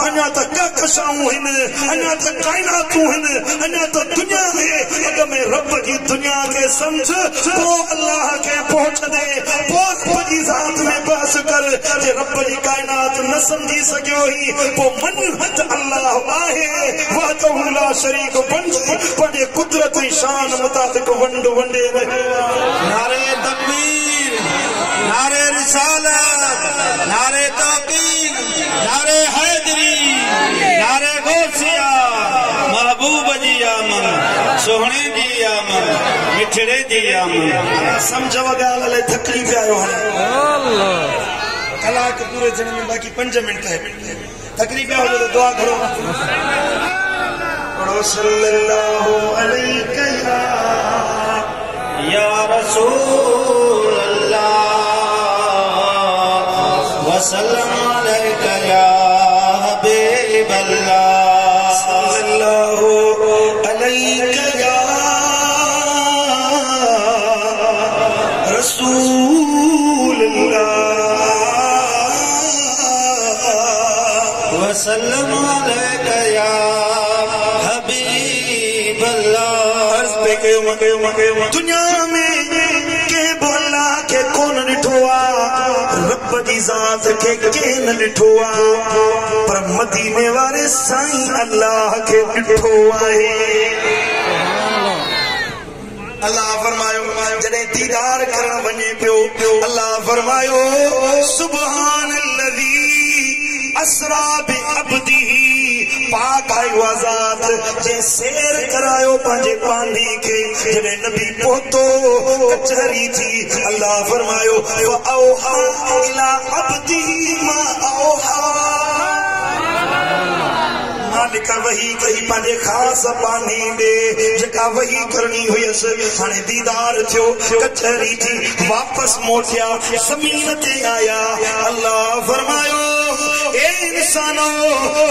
अञा त कखशाऊं हिन अञा त कायनातूं हिन अञा त दुनिया में अग में रब जी दुनिया के समझ तो अल्लाह के पहुंच दे बहुत बड़ी जात में बहस कर जे रब जी कायनात न समझी सको ही वो मन हद अल्लाह आहे वह तो ला शरीक बन पड़े कुदरत शान मुताबिक वंड वंडे रहे नारे तकबीर, नारे रिसालत, नारे तौकीर, नारे हैदरी, नारे गौसिया, महबूब जी आमन, सोहणे जी आमन, मिठड़े जी आमन। समझ वगाल ले तकलीफ आयो है कलाक पूरे दिन में बाकी 5 मिनट है तकलीफ हो तो दुआ करो पढ़ो सल्लल्लाहु अलैहि या रसूल अल्लाह वसल्लम अलैका या हबीब अल्लाह सल्लल्लाहु अलैका या रसूल अल्लाह वसल्लम अलैका या हबीब अल्लाह। अर्ज पे के दुनिया में के बोला के कौन निठोआ रब जी जात के न निठोआ पर मदीने वाले साईं अल्लाह के निठो आहे अल्लाह फरमायो जडे दीदार करण वने पियो अल्लाह फरमायो सुभान अल्लाजी असरा बि अब्दी पाक आयो आजाद जे सैर करायो पांजे पांडी के जडे नबी पहुतो कचहरी थी अल्लाह फरमायो औहा इला अब्दी मा औहा मालिक वही कही पांजे खास पानी दे जका वही करनी हुयस हाने दीदार थियो कचहरी थी वापस मोटिया जमीन ते आया अल्लाह फरमायो ए इंसानो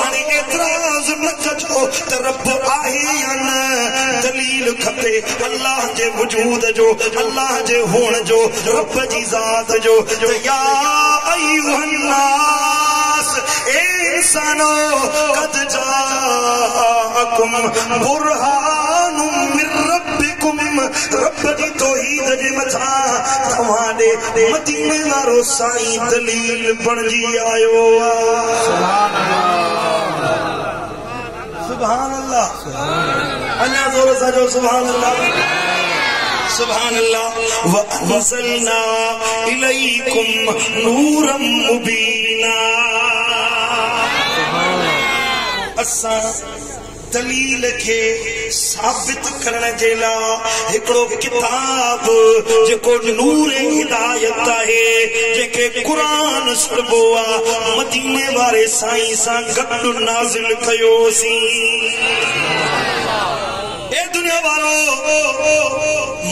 हाने एतराज न कजो त रब आहे या न दलील खपे अल्लाह जे वजूद जो अल्लाह जे होण जो रब जी जात जो या अय्युहन नास ए इंसानो कद जाकुम बुरहानुम मिर रब्बिकुम रब जी तौहीद जे मथा तवाडे मदीने वारो साईं दलील बणजी आयो सुभान अल्लाह अन्ना जोर से जो सुभान अल्लाह सुभान अल्लाह व अंज़लना इलैकुम नूरम मुबीना असा दलील के साबित करने जे ला हिकड़ो किताब जेको नूर हिदायत है जेके कुरान सड़बो मदीने वाले साईं सा गॾु नाज़िल कयोसी ए दुनिया वारो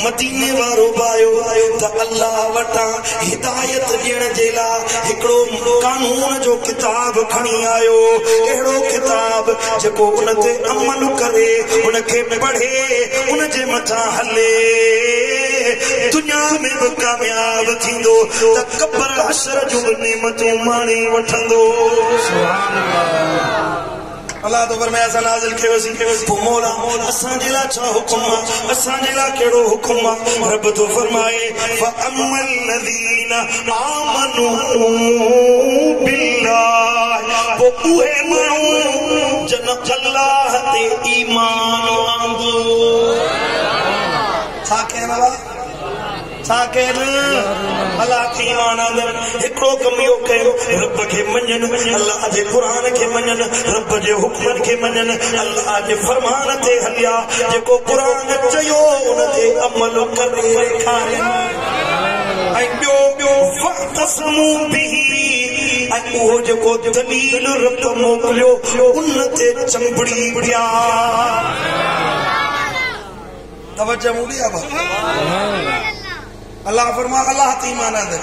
मदीने वारो बायो त अल्लाह वटा हिदायत ॾियण जे लाइ हिकिड़ो कानून जो किताब खणी आयो अहिड़ो किताब जेको उन ते अमल करे उनखे पढ़े उन जे मथां हले दुनिया में भी कामयाब थींदो त क़ब्र हशर जूं नेमतूं माणी वठंदो सुभान अल्लाह अल्लाह तो फरमाया असा नाज़िल कयोसी तो मौला असां जे लाइ छा हुकुम असां जे लाइ कहिड़ो हुकुम रब तो फरमाए फअम्मल लज़ीना आमनू बिल्लाह वो उहे माण्हू जन अल्लाह ते ईमान आंदो छा कहन अल्लाह के ईमान आंदर एकड़ो कम यो कयो रब के मञन अल्लाह जे कुरान के मञन रब जे हुक्मन के मञन अल्लाह जे फरमान ते हलिया जेको कुरान चयो उन ते अमल करे ॾेखारे ऐं ॿियो वक़्तसमू बिही ऐं उहो जेको दलील रब मोकिलियो उन ते चंबड़ी पिया तवज्जो मूली अब अल्लाह फरमा अल्लाह ते ईमान आंदर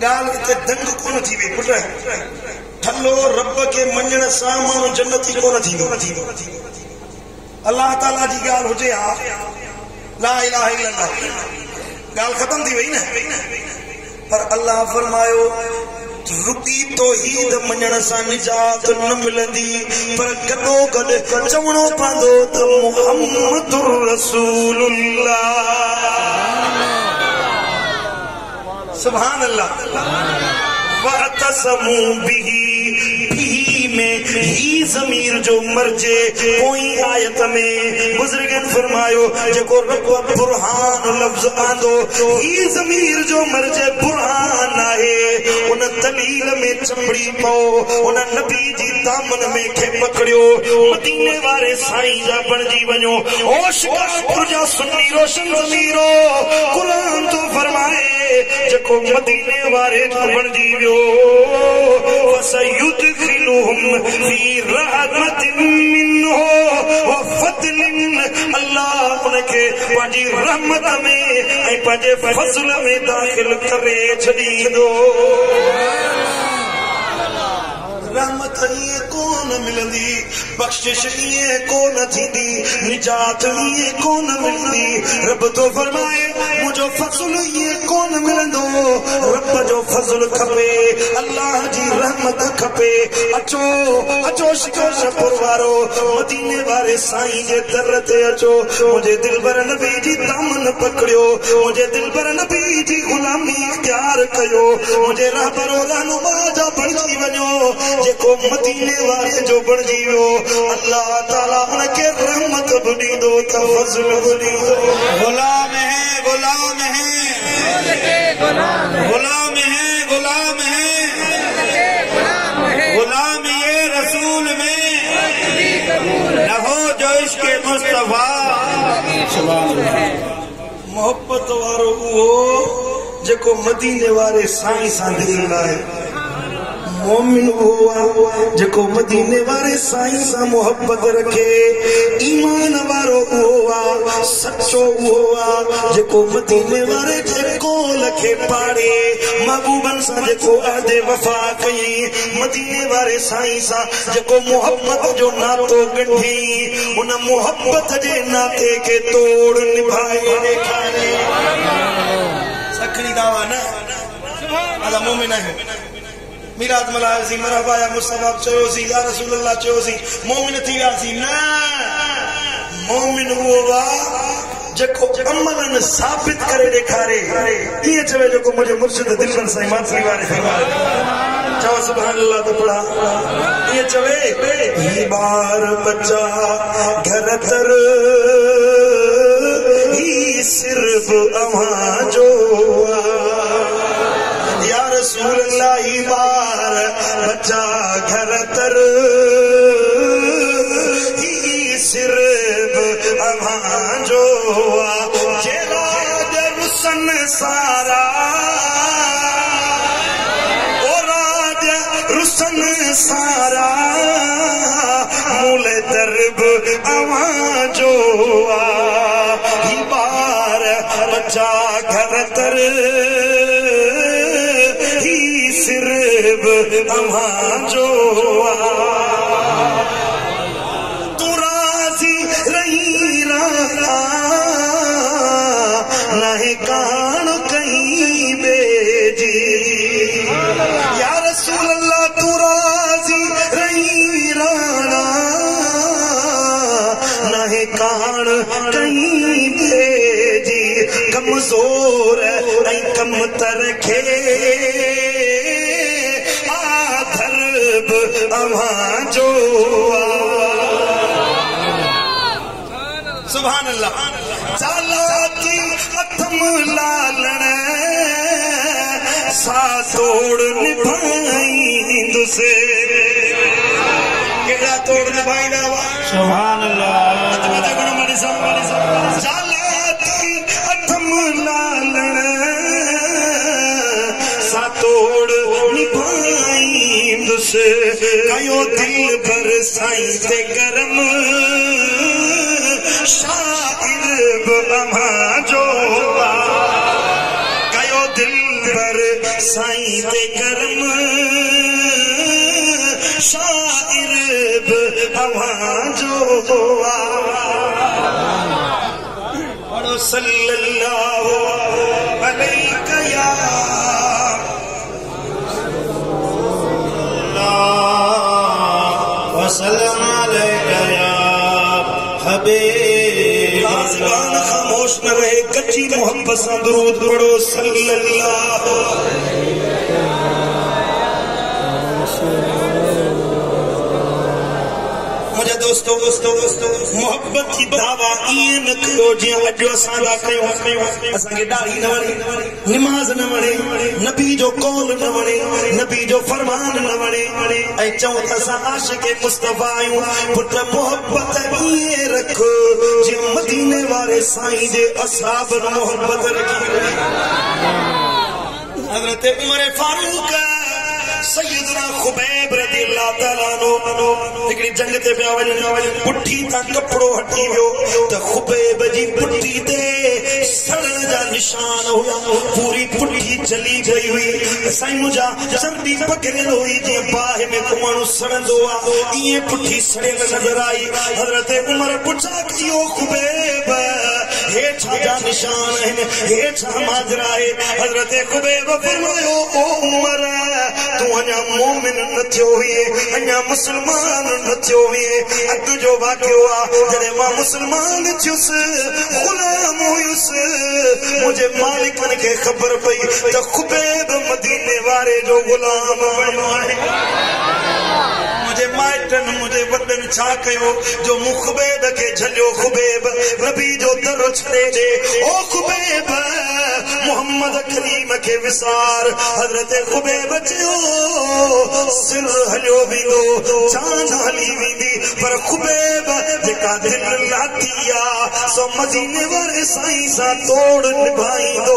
गाल इते दंग कोन थी वे पुट ठल्लो रब के मञण सां माण्हू जन्नती कोन थींदो अल्लाह ताला जी गाल हुजे हा ला इलाहा इल्लल्लाह गाल खत्म थी वई न पर अल्लाह फरमायो रुकी तो हीद मञण सां निजात न मिलंदी पर गॾो गॾु चवणो पवंदो त मुहम्मदुर रसूलुल्लाह सुभान अल्लाह वअतसमू बिही में ही ज़मीर जो मर्जे कोई आयत में बुजुर्गन फरमायो जेको रब बुरहान लफ्ज आंदो ही ज़मीर जो मर्जे बुरहान आहे उन दलील में चंबड़ी पो उन नबी जी दामन में खे पकड़ियो मदीने वारे साईं जा बणजी वञो ओ शिकारपुर जा सुन्नी रोशन ज़मीरो कुरान तो फरमाए जेको मदीने वारे जो बणजी वियो वसयुदखिलुहुम फी रहमतिन मिन्हु व फदलिन अल्लाह उनके पंहिंजी रहमत में ऐं पंहिंजे फज़ल में दाखिल करे छॾींदो रहमत ये कोन मिलंदी बख्शिश ये कोन थींदी निजात ये कोन मिलंदी रब तो फरमाए मुझो फज़ल ये कोन मिलंदो रब जो फज़ल खपे अल्लाह जी रहमत खपे अचो अचो शिकारपुर वारो मदीने वारे साईं जे दर ते अचो मुझे दिलबर नबी जी दामन पकड़ियो मुझे दिलबर नबी जी गुलामी इख्तियार कयो मुझे रहबरो रहनुमा जा बणजी वञो जेको मदीने वारे जो बणजी वियो अल्लाह ताला उनके रहमत ॾींदो त फज़ल ॾींदो गुलाम है गुलाम है गुलाम है गुलाम है गुलाम ये रसूल में न हो जो इश्क़ मुस्तफा मोहब्बत वारो उहो जेको मदीने वारे साईं सां दिल लाए मोमिन हुआ जेको मदीने वारे साईं सां मोहब्बत रखे ईमान वारो हुआ सच्चो हुआ जेको मदीने वारे जे कोल खे पाड़े महबूबन सां जेको अहदे वफा कई मदीने वारे साईं सां जेको मोहब्बत जो नातो ॻंढी उन मोहब्बत जे नाते खे तोड़ निभाए ॾेखारे सखणी दावा न अदा मोमिन आहियूं मिलाद मल्हायोसीं मरहबा या मुस्तफा चयोसीं या रसूल अल्लाह चयोसीं मोमिन थी वियासीं न मोमिन उहो आहे जेको अमलन साबित करे ॾेखारे ईअं चवे जेको मुंहिंजे मुर्शिद दिलबर साईं मानसरी वारे चओ सुभान अल्लाह तो पढ़ा ईअं चवे ही बार बच्चा घर तर ही सिर्फ अव्हां जो या रसूल अल्लाह ही बार बच्चा घर तर ही सिर्फ अव्हां जो जेरा रुसन सारा रुसन सारा मूले दरब अवां जो ही बार बच्चा घर तर ही सिर्फ अवां जो तू राजी रही रहा नहीं कान कहीं बेजी या रसूल अल्लाह तू राजी रही राना नहीं कान कहीं भेजी कमजोर नहीं कम तरखे आधरब अवां जो सुभान अल्लाह चालाकी अथम लालण सा तोड़ निभाईंदुसे केड़ा तोड़ निभाईंदा वा सुभान अल्लाह जालाती अथम लालण सा तोड़ निभाईंदुसे कयो दिल भर साईं ते गरम शाइर अमा जो कयो दिल भर साईं ते गरम शाइर अमा जो पढ़ो सल्लल्लाहु अलैहि या वसल्लम अलैका या हबीब ज़बान खामोश न रहे कच्ची मोहब्बत से दुरूद पढ़ो सल्लल्लाहु मुझे दोस्तों मोहब्बत की दावा ये न कयो जी अजो सादा कयो असांखे दाढ़ी न वणे नमाज न वणे नबी जो कौल न वणे नबी जो फरमान न वणे ऐं चऊं त असां आशिक़ मुस्तफा आहियूं पुट मोहब्बत ये रखो जी मदीने वारे साईं जे असहाब मोहब्बत रखी हज़रत उमर फारूक सैयदना खुबैब रज़ियल्लाहु ताला अन्हु हिकड़ी जंग ते पिया वञनि पुठी तां कपड़ो हटी वियो त खुबैब जी पुठी ते सड़न जा निशान हुआ पूरी पुठी जली गई हुई साईं मुंहिंजा चर्बी पकिड़ियल हुई जीअं बाहि में को माण्हू सड़ंदो आहे ईअं पुठी सड़ियल नज़र आई हज़रत उमर पुछा कयो खुबैब हे छा जा निशान आहिनि हे छा माजरा आहे हज़रत खुबैब फरमायो ओ उमर तू अञा मोमिन न थियो हुई अञा मुसलमान न थियो हुई अॻु जो वाक़ियो आहे जॾहिं मां मुसलमान थियुसि ग़ुलाम हुयुसि मुंहिंजे मालिकन खे ख़बर पई त खुबैब मदीने वारे जो ग़ुलाम बणियो आहे मुझे माइटन मुझे वडन छा कयो जो मूं खुबैब के झलियो खुबैब नबी जो दर छड़े दे ओ खुबैब मोहम्मद करीम के विसार हज़रत खुबैब चयो सिर हलियो वेंदो जान हली वेंदी पर खुबैब जेका दिल लाती आ सो मदीने वारे साईं सां तोड़ निभाईंदो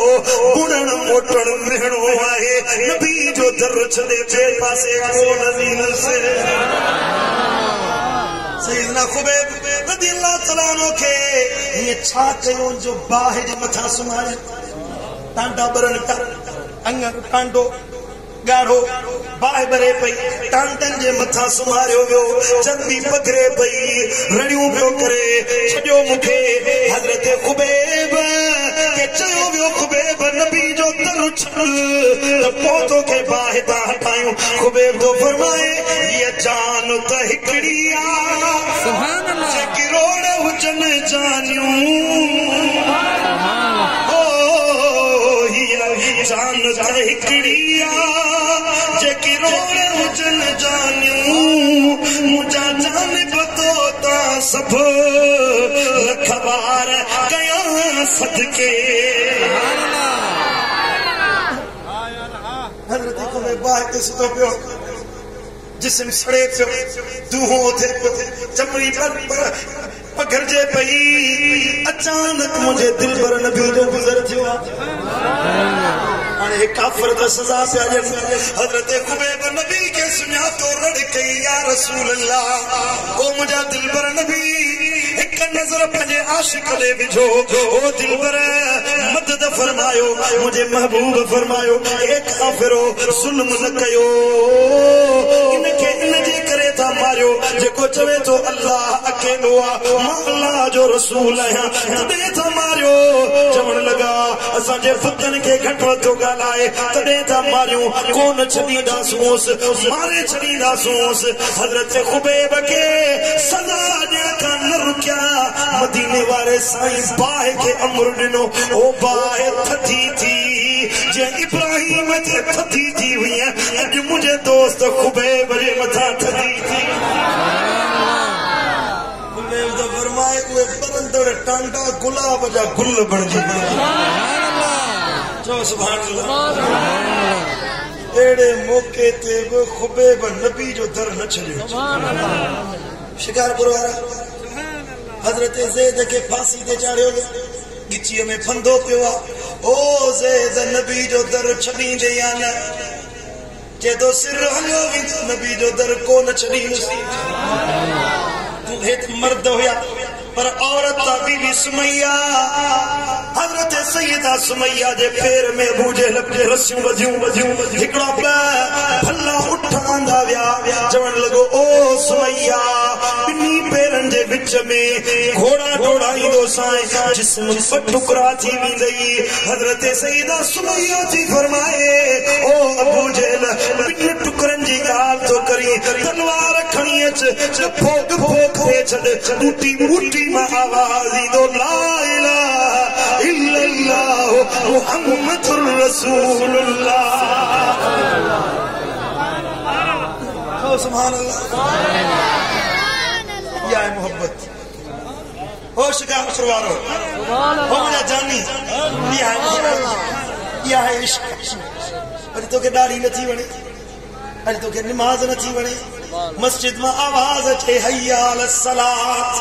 बुड़न मोटण मिहणो आहे नबी जो दर छड़े ॿिए पासे को नज़ीर से सैयदना खुबैब रज़ियल्लाहु ताला अन्हु खे ये छा कयो जो बाहि जे मथां सुम्हारे टांडा बरन अंग टांडो गाढ़ो बाहि भरे पई टांडन जे मथां सुम्हारियो वियो चर्बी पकिड़े पई रड़ियूं पियो करे छॾियो मूंखे हज़रत खुबैब के चयो वियो खुबैब नबी जो दर छॾ त पोइ तोखे बाहि तां हटायूं खुबैब जो फरमाए हीअ जान त हिकिड़ी आहे सुभान अल्लाह जेकी रोड़ हुजनि जानियूं जान त हिकिड़ी आहे जेकी रोड़ हुजनि जानियूं मुंहिंजा जान पतो त सभु लख बार कयां सदके हज़रत खुबैब बाहि ते सुतो पियो जिस्म सड़े पियो दूहो थिए पियो चमड़ी पघरजे पई अचानक मुंहिंजे दिल पर नबी जो गुज़र थियो हाणे काफ़िर त सज़ा पिया ॾियनि हज़रत खुबैब नबी खे सुञातो रड़ कई या रसूल अल्लाह ओ मुंहिंजा दिल पर नबी हिक नज़र पंहिंजे आशिक़ ॾे विझो ओ दिल पर मदद फरमायो मुंहिंजे महबूब फरमायो ए काफ़िरो ज़ुल्म न कयो इनखे इन जे करे था मारियो जेको चवे थो अल्लाह अकेलो आहे मां अल्लाह जो रसूल आहियां तॾहिं था मारियो चवण लॻा असांजे फतन खे घटि वधि ॻाल्हाए तॾहिं था मारियूं कोन छॾींदासूंसि मारे छॾींदासूंसि हज़रत खुबैब खे सज़ा ॾियण खां न रुकिया मदीने वारे साईं बाहि खे अमर ॾिनो ओ बाहि थधी थी जीअं इब्राहिम ते थधी थी हुई अॼु मुंहिंजे दोस्त खुबैब जे मथां थधी थी खुबैब त फरमाए उहे बरंदड़ टांडा गुलाब जा गुल बणिजी चओ सुभाणे अल्लाह एड़े मौके ते वो खुबैब नबी जो दर न छड़ियो शिकारपुर वारा हजरत ज़ैद के फांसी ते चाढ़ियो गिची में फंदो पियो ओ ज़ैद नबी जो दर छड़ींदे या न जेदो सिर हलियो भी नबी जो दर को न छड़ींदो तू हेत मर्द होया पर औरत बीबी सुमैया हजरत सैयदा सुमैया जे पैर में बूझे लपजे रस्सियों वधियूं हिकड़ा भला उठांदा विया चवण लॻो ओ सुमैया बिन्ही पैरनि जे विच में घोड़ा दौड़ाईंदो साईं जिस्म ॿ टुकड़ा थी वेंदई हजरत सैयदा सुमैया थी फरमाए ओ अबू जहल ॿिनि टुकड़नि जी ॻाल्हि थो करी तलवार खणी अच फोक थे छॾ ॿूटी ॿूटी मां आवाज़ ईंदो ला इलाहा इल्लल्लाह मुहम्मदुर रसूलुल्लाह सुभान अल्लाह या मोहब्बत हो शिकार सरवारो हो मुझा जानी या है इश्क अरे तो के दाढ़ी नथी वणे अरे तो के नमाज नथी वणे मस्जिद में आवाज अचे हय्या अलस सलात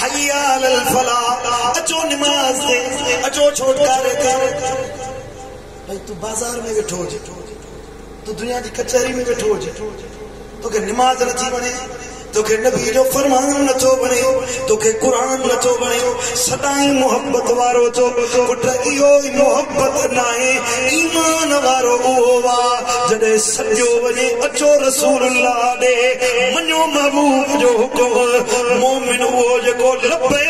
हय्या अलल फलाह अचो नमाज दे अचो छोटकारे कर भाई तू बाजार में बैठो जे तू दुनिया की कचहरी में बैठो जे तो के नमाज नथी वणे तो के नबी जो फरमान नथो बने तो के कुरान नथो बने सदाई मोहब्बत वारो तो पुट इहो मोहब्बत नाहे ईमान वारो ओवा जडे सजो वने अचो रसूलुल्लाह दे मन्यो महबूब जो हुकुम मोमिन वो जेको लबे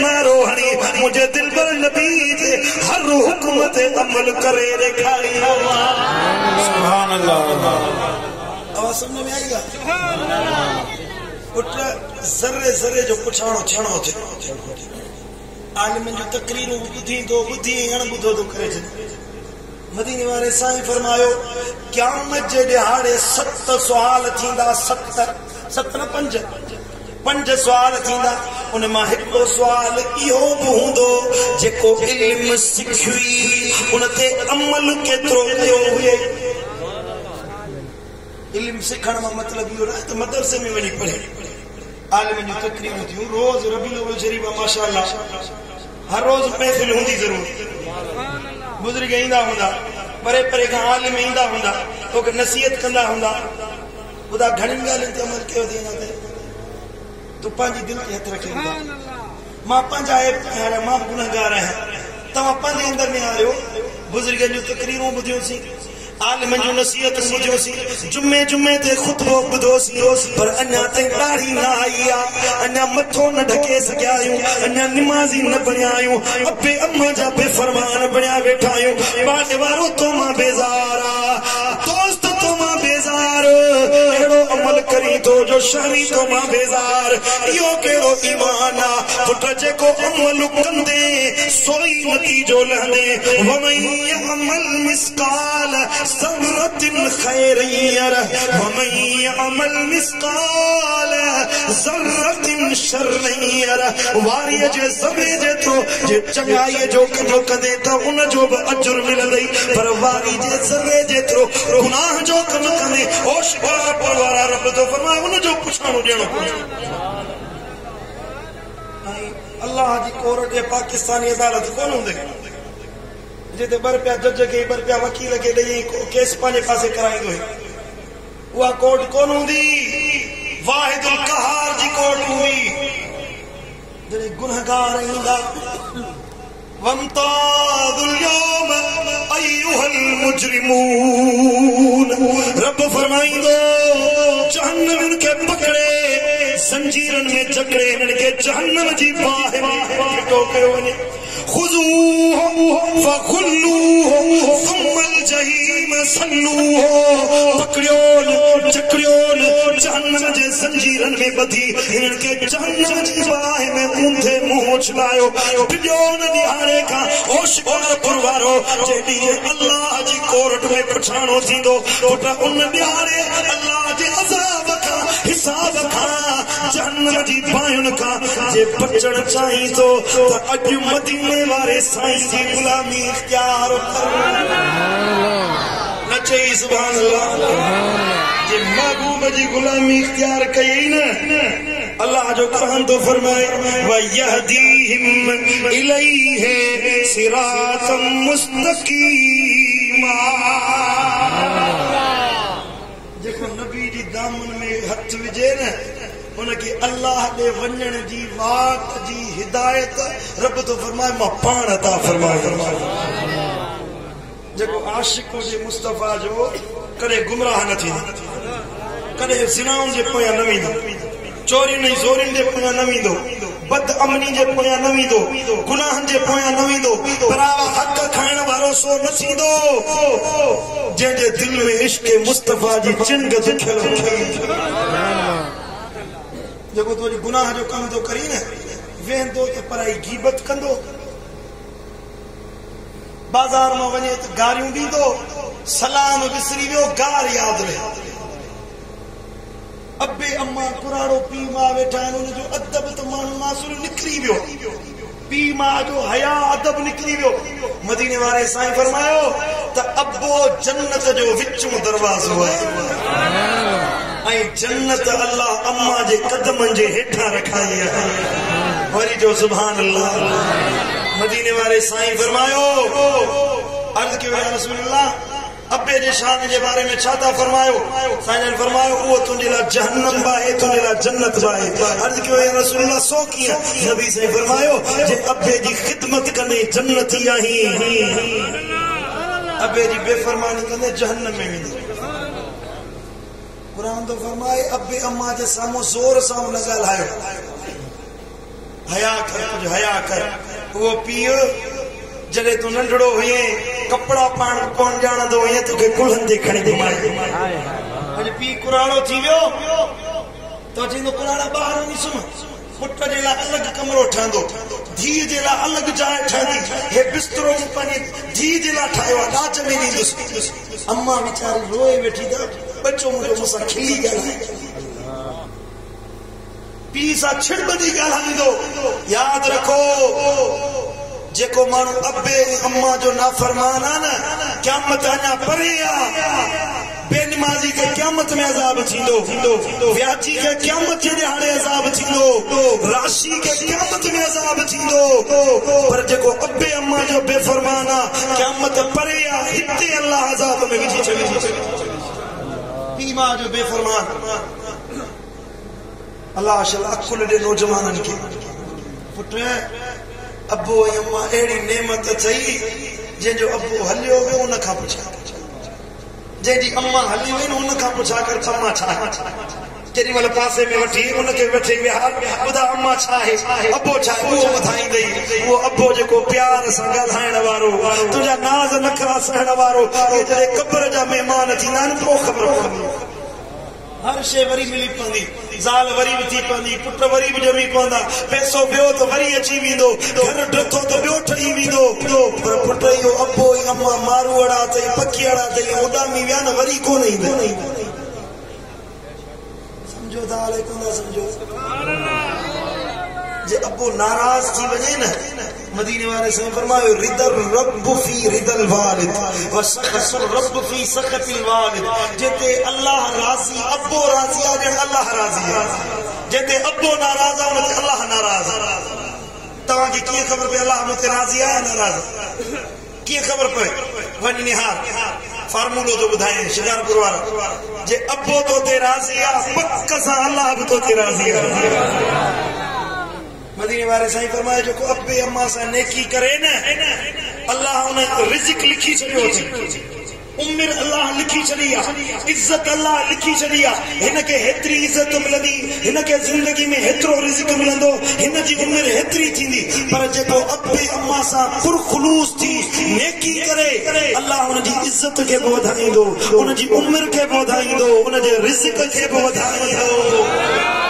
मारो हणी मुझे दिल पर नबी जे हर हुक्म ते अमल करे ॾेखारी सुभान अल्लाह आवाज समझ में आएगा पुट ज़र्रे ज़र्रे जो पुछाणो थियणो थे आलिमन जो तकरीरूं ॿुधी अण ॿुधो तो करे छॾे मदीने वारे साईं फरमायो क़यामत जे ॾिहाड़े 7 सुवाल थींदा 7 न 5 सुवाल थींदा उन मां हिकिड़ो सुवाल इहो बि हूंदो जेको इल्म सिखी उन ते अमल केतिरो कयो हुए इल्म सिखण में मतलब इहो न त मदरसे में वञी पढ़े आलिम जी तकरीर थियूं रोज रबीउल अव्वल शरीफ माशाअल्लाह हर रोज महफिल हूंदी जरूर बुजुर्ग ईंदा हूंदा परे परे खां आलिम ईंदा हूंदा तोखे नसीहत कंदा हूंदा ॿुधा घणियुनि ॻाल्हियुनि ते अमल कयो थी ते तूं पंहिंजी दिलि ते हथ रखे मां पंहिंजा मां गुनहगार आहियां तव्हां पंहिंजे अंदरि निहारियो बुजुर्गनि जूं तकरीरूं ॿुधियूंसीं आलिम जो नसीहत मुझोसी जुम्मे ते खुतबो बुधोसी पर अन्या ताईं दाढ़ी न आई आ अन्या मथो न ढके सकिया आहियूं अन्या निमाज़ी न बणिया आहियूं अबे अम्मा जा बे फरमान बणिया वेठा आहियूं बाटे वारो तो मां बेज़ार आ दोस्त तो मां बेज़ार अहिड़ो अमल करी तो जो शहरी तो मां बेज़ार इहो कहिड़ो ईमान आ पुट जेको अमल कंदे सोई नतीजो लहंदे वमन यअमल मिस्काल ज़र्रतिन खैरन यरह वमन यअमल मिस्काल ज़र्रतिन शर्रन यरह वारीअ जे ज़रे जेतिरो जे चङाई जो कम कंदे त उन जो बि अजुर मिलंदई पर वारी जे ज़रे जेतिरो गुनाह जो कम कंदे ओ शिकार वारा रब तो फरमाए उन जो पुछाणो ॾियणो अल्लाह जी कोर्ट जे पाकिस्तानी अदालत कोन हूंदे जिते ₹2 जज के ₹2 वकील के ॾेई केस पंहिंजे पासे कराईंदो उहा कोर्ट कोन हूंदी वाहिदुल क़हार जी कोर्ट हूंदी जॾहिं गुनहगार ईंदा वमताज़ुल यौम अय्युहल मुजरिमून रब फरमाईंदो जहन्नम के पकड़े जंजीरन में जकड़े इन्हनि खे जहन्नम जी बाहि में फिटो कयो वञे खुज़ूहु फगुल्लूहु सुम्मल जहीम सल्लूहु पकड़ियोनि जकड़ियोनि जहन्नम जे जंजीरन में ॿधी इन्हनि खे जहन्नम जी बाहि में ऊंधे मुंहुं उछलायो बिॼोनि ॾिहाड़े खां ओ शिकारपुर वारो जेॾी अल्लाह जी कोर्ट में पुछाणो थींदो पुट उन ॾिहाड़े अल्लाह जे अज़ाब खां हिसाब खां जहन्नम जी बायुनि खां जे बचण चाहीं तो त अॼु मदीने वारे साईं जी गुलामी इख्तियार कर नचे सुभान अल्लाह जे महबूब जी गुलामी इख्तियार कई न अल्लाह जो कुरान तो फरमाए व यहदीहिम इलैहि सिरातम मुस्तकीमा जेको नबी जी दामन में हथ विझे न उनके अल्लाह दे वञण जी वाट जी हिदायत रब तो फरमाए मां पाण अता फरमाए जेको आशिक हुजे मुस्तफा जो कदे गुमराह न थींदो कदे ज़िनाउन जे पोयां न वेंदो चोरी नहीं जोरिन जे पोयां न वेंदो बद अमनी जे पोयां न वेंदो गुनाहन जे पोयां न वेंदो बराबर हक खाइण वारो सो न थींदो जंहिंजे दिल में इश्क मुस्तफा जी चिंग दुखियल जेको तुंहिंजी गुनाह जो कम थो करी न वेंदो त पराई गीबत कंदो बाजार में वञे त गारियूं ॾींदो सलाम विसरी वियो गार यादि रहे अबे अम्मा कुराड़ो पी मां वेठा आहिनि उनजो अदब त माण्हू मासूर निकिरी वियो पी मां जो हया अदब निकिरी वियो मदीने वारे साईं फरमायो त अबो जन्नत जो विचों दरवाज़ो आहे ऐं जन्नत अल्लाह अम्मा जे कदमनि जे हेठां रखाई आहे वरी जो सुभान अल्लाह मदीने वारे साईं फरमायो अर्ज़ कयो या रसूल अल्लाह अब्बे जे शान जे बारे में छा था फरमायो साईं फरमायो वो तुंहिंजे लाइ जहन्नम बाहे तुंहिंजे लाइ जन्नत बाहे अर्ज़ कयो या रसूल अल्लाह सो कीअं नबी साईं फरमायो जे अब्बे जी खिदमत कंदे जन्नती आहीं अब्बे जी बेफरमानी कंदे जहन्नम में वेंदे कुरान तो फरमाए अब्बे अम्मा जे साम्हूं ज़ोर सां न ॻाल्हायो हया कर कुछ हया कर वो पीउ जॾहिं तूं नंढड़ो हुए कपड़ा पाण कोन ॼाणंदो हुए तोखे कुल्हनि ते खणी घुमाए अॼु पीउ कुराड़ो थी वियो त चईंदो कुराड़ा ॿाहिरि वञी सुम्ह पुट जे लाइ अलॻि कमरो ठहंदो धीअ जे लाइ अलॻि जाइ ठहंदी हे बिस्तरो पंहिंजी धीअ जे लाइ ठाहियो आहे ॾाच में ॾींदुसि अम्मा वीचारी रोए वेठी त बच्चो मुंहिंजो मूंसां खिली ॻाल्हाए पीउ सां छिड़बंदी ॻाल्हाईंदो यादि रखो जेको माण्हू अब्बे अम्मा जो नाफरमान आहे न क़यामत अञा परे आहे बेनमाज़ी के क़यामत में अज़ाब थींदो व्याजी के क़यामत जे ॾिहाड़े अज़ाब थींदो राशि के क़यामत में अज़ाब थींदो पर जेको अब्बे अम्मा जो बेफरमान आहे क़यामत परे आहे हिते अल्लाह अज़ाब में विझी छॾींदो पीउ मां जो बेफरमान अल्लाह शला अकुल ॾे नौजवाननि खे पुट अब्बो ऐं अम्मा अहिड़ी नेमत अथई जंहिंजो अब्बो हलियो वियो उन खां पुछा जंहिंजी अम्मा हली वई न उन खां पुछा कर अम्मा छा आहे केॾी महिल पासे में वठी उनखे वेठे विहार ॿुधा अम्मा छा आहे अब्बो छा आहे उहो ॿुधाईंदई उहो अब्बो जेको प्यार सां ॻाल्हाइण वारो तुंहिंजा नाज़ नखरा सहण वारो जॾहिं क़ब्र जा महिमान थींदा आहिनि पोइ ख़बर पवंदी हर शे वरी मिली पवंदी ज़ाल वरी बि थी पवंदी पुट वरी बि ॼमी पवंदा पैसो वियो त वरी अची वेंदो घर ड्रथो त ॿियो ठही वेंदो पर पुट इहो अब्बो ऐं अम्मा मारूअड़ा अथई पखियड़ा अथई उॾामी विया न वरी कोन ईंदो समझो था हाणे कोन समझो जे अब्बो नाराज़ थी वञे न मदीने वाले साईं फरमायो रिदल रब फी रिदल वालिद व सखतुर रब फी सखतिल वालिद जेते अल्लाह राज़ी अब्बो राज़ी आहे ॼण अल्लाह राज़ी आहे जेते अब्बो नाराज़ आहे उनते अल्लाह नाराज़ आहे तव्हांखे कीअं ख़बर पए अल्लाह उनते राज़ी आहे नाराज़ कीअं ख़बर पए वञी निहार फार्मूलो तो ॿुधाए शिकारपुर वारा जे अब्बो तोते राज़ी आहे पक सां अल्लाह बि तोते राज़ी आहे मदीने वाले साईं फरमाए जो अब्बे अम्मा सां नेकी करे न अल्लाह उन रिज़्क लिखी छॾियो उम्र अल्लाह लिखी छॾी आहे इज़त अल्लाह लिखी छॾी आहे हिनखे हेतिरी इज़त मिलंदी हिनखे ज़िंदगी में हेतिरो रिज़्क मिलंदो हिनजी उम्र हेतिरी थींदी पर जेको अब्बे अम्मा सां पुरखुलूस थी नेकी करे अल्लाह उनजी इज़त खे बि वधाईंदो उनजी उम्र खे बि वधाईंदो उनजे रिज़्क खे बि वधाईंदो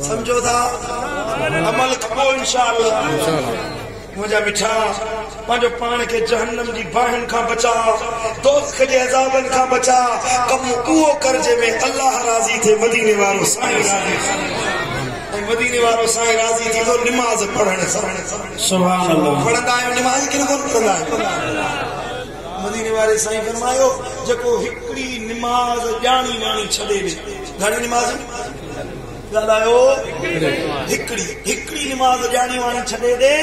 समझो था अमल करो इंशाअल्लाह मुझा मिठा पंहिंजो पाण खे जहन्नम जी बाहिन खां बचा दोस्त जे अज़ाबन खां बचा कम उहो कर जंहिंमें अल्लाह राज़ी थे मदीने वारो साईं राज़ी ऐं मदीने वारो साईं राज़ी थी तो नमाज़ पढ़ण सां सुभान अल्लाह पढ़ंदा आहियो नमाज़ कि न कोन पढ़ंदा आहियो मदीने वाले साईं फरमायो जेको हिकड़ी नमाज जानी वाणी छड़े दे घणी नमाज ॻाल्हायो हिकड़ी नमाज जानी वाणी छड़े दे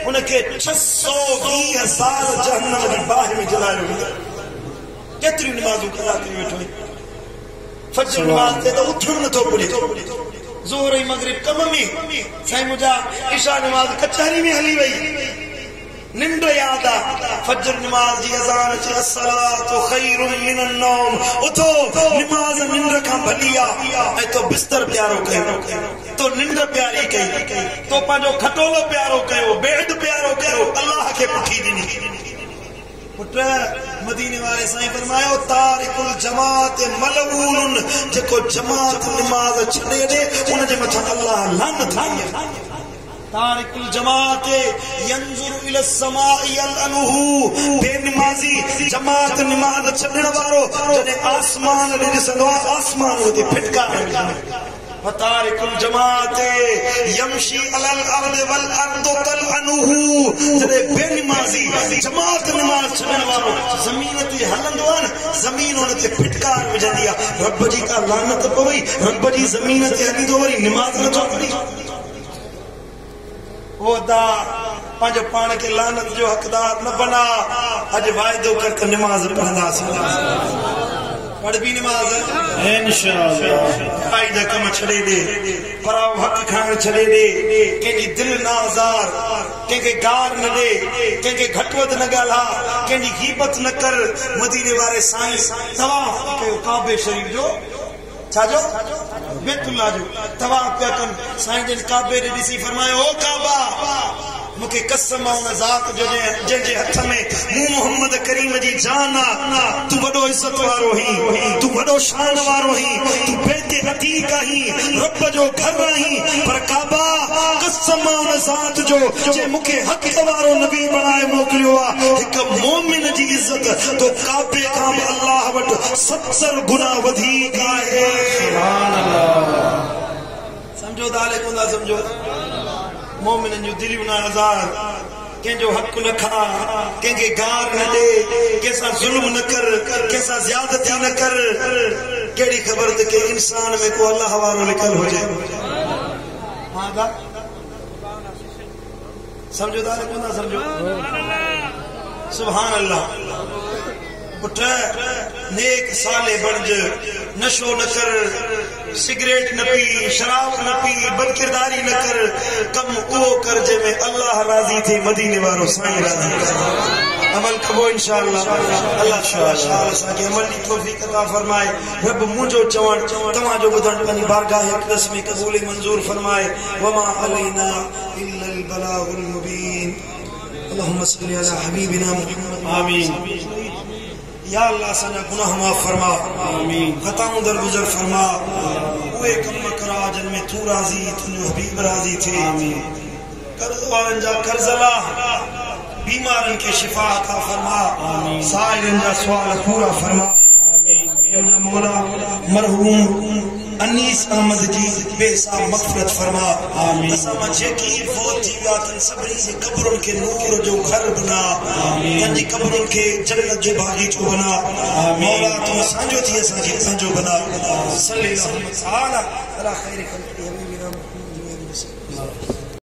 उनके 620 साल जहन्नम जी बाहि में जलायो केतरी नमाजूं कदा करी वेठो फजर नमाज ते तो उठण नथो पुॼे ज़ोहर ऐं मगरिब कम में साईं मुंहिंजा इशा नमाज कचहरी में हली वई निंड याद आ फजर नमाज जी अज़ान चे अस्सलातु खैरुम मिनन नौम उठो नमाज निंड का भलिया ऐ तो बिस्तर प्यारो कयो तो निंड प्यारी कई तो पांजो खटोलो प्यारो कयो बेड प्यारो कयो अल्लाह के पुठी दिनी पुत्र मदीने वाले साईं फरमायो तारिकुल जमात मलऊन जेको जमात नमाज छड़े दे उन जे मथा अल्लाह लानत ठाही तारिकुल जमात यंजुरु इला समाई अलअनहु बेनमाजी जमात नमाज छड़ण वारो जने आसमान ॾे ॾिसंदो आसमान ते फिटकार तारिकुल जमात यमशी अलल अर्द वल अर्द तलअनहु जने बेनमाजी जमात नमाज छड़ण वारो ज़मीन ते हलंदो आहे ज़मीन उन ते फिटकार विझंदी आहे रब जी का लानत पवई रब जी ज़मीन ते हलींदो वरी नमाज नथो पढ़ी ओदा पांजो पान के लानत जो हकदार न बना अज वायदो कर नमाज पढ़ंदासीं पढ़ भी नमाज इंशाअल्लाह फायदा कम छड़े दे पराव हक खान छड़े दे केजी दिल ना आजार केके गार न दे केके घटवत न गाला केजी गीबत न कर मदीने वाले साईं तवाफ कयो काबे शरीफ जो छाजो बैतुल्लाह जो तवाफ पे कन साईं जन काबे रे दिसी फरमायो ओ काबा मुके कसम उन जात जो जे हथ में मु मोहम्मद करीम जी जान तू बड़ो इज्जत वारो ही तू बड़ो शान वारो ही तू बेते अतीक ही रब जो घर रही पर काबा कसम उन जात जो जे मुके हक वारो नबी बनाए मोकलियो आ एक मोमिन जी इज्जत तो काबे का अल्लाह वट 70 गुना वधिक है सुभान अल्लाह समझो दाले को ना समझो मोमिन जो दिलियों ना आजार केंजो हक न खा केंगे गार न दे कैसा जुल्म न कर कैसा ज्यादती न कर केड़ी खबर ते के इंसान में को अल्लाह वालो लिखल हो जाए हां दा समझो दाले को ना समझो सुभान अल्लाह पुत्र नेक साले बनज नशो न कर सिगरेट न पी शराब न पी बदकिरदारी न कर कम वो कर जे में अल्लाह राजी थे मदीने वारो साईं राजी अमल कबो इंशाअल्लाह अल्लाह शाह के अमल की तौफीक अता फरमाए रब मुझो चवण तमा जो बुधन पनी बारगाह अक़दस में कबूल मंजूर फरमाए वमा अलैना इल्ला अल बलागुल मुबीन अल्लाहुम्मा सल्ली अला हबीबिना मुहम्मद आमीन या अल्लाह सना गुनाह माफ फरमा आमीन खताओं दरगुजर फरमा ओए कम करा जन में तू राजी तू हबीब राजी थे आमीन कर्ज वारन जा कर्जला बीमारन के शिफा अता फरमा आमीन साइरन जा सवाल पूरा फरमा आमीन मौला मरहूम अनीस अहमद जी बेसा मग़फ़िरत फरमा आमीन असां जेकी फौत थी विया तन सभिनी जे कब्रुन के नूर जो घर बना आमीन तंजी कब्रुन के जन्नत जो बागीचो बना आमीन मौला तू असांजो थी असां के पंहिंजो बना सल्लल्लाहु अलैहि व सल्लम अला खैर खल्क़ी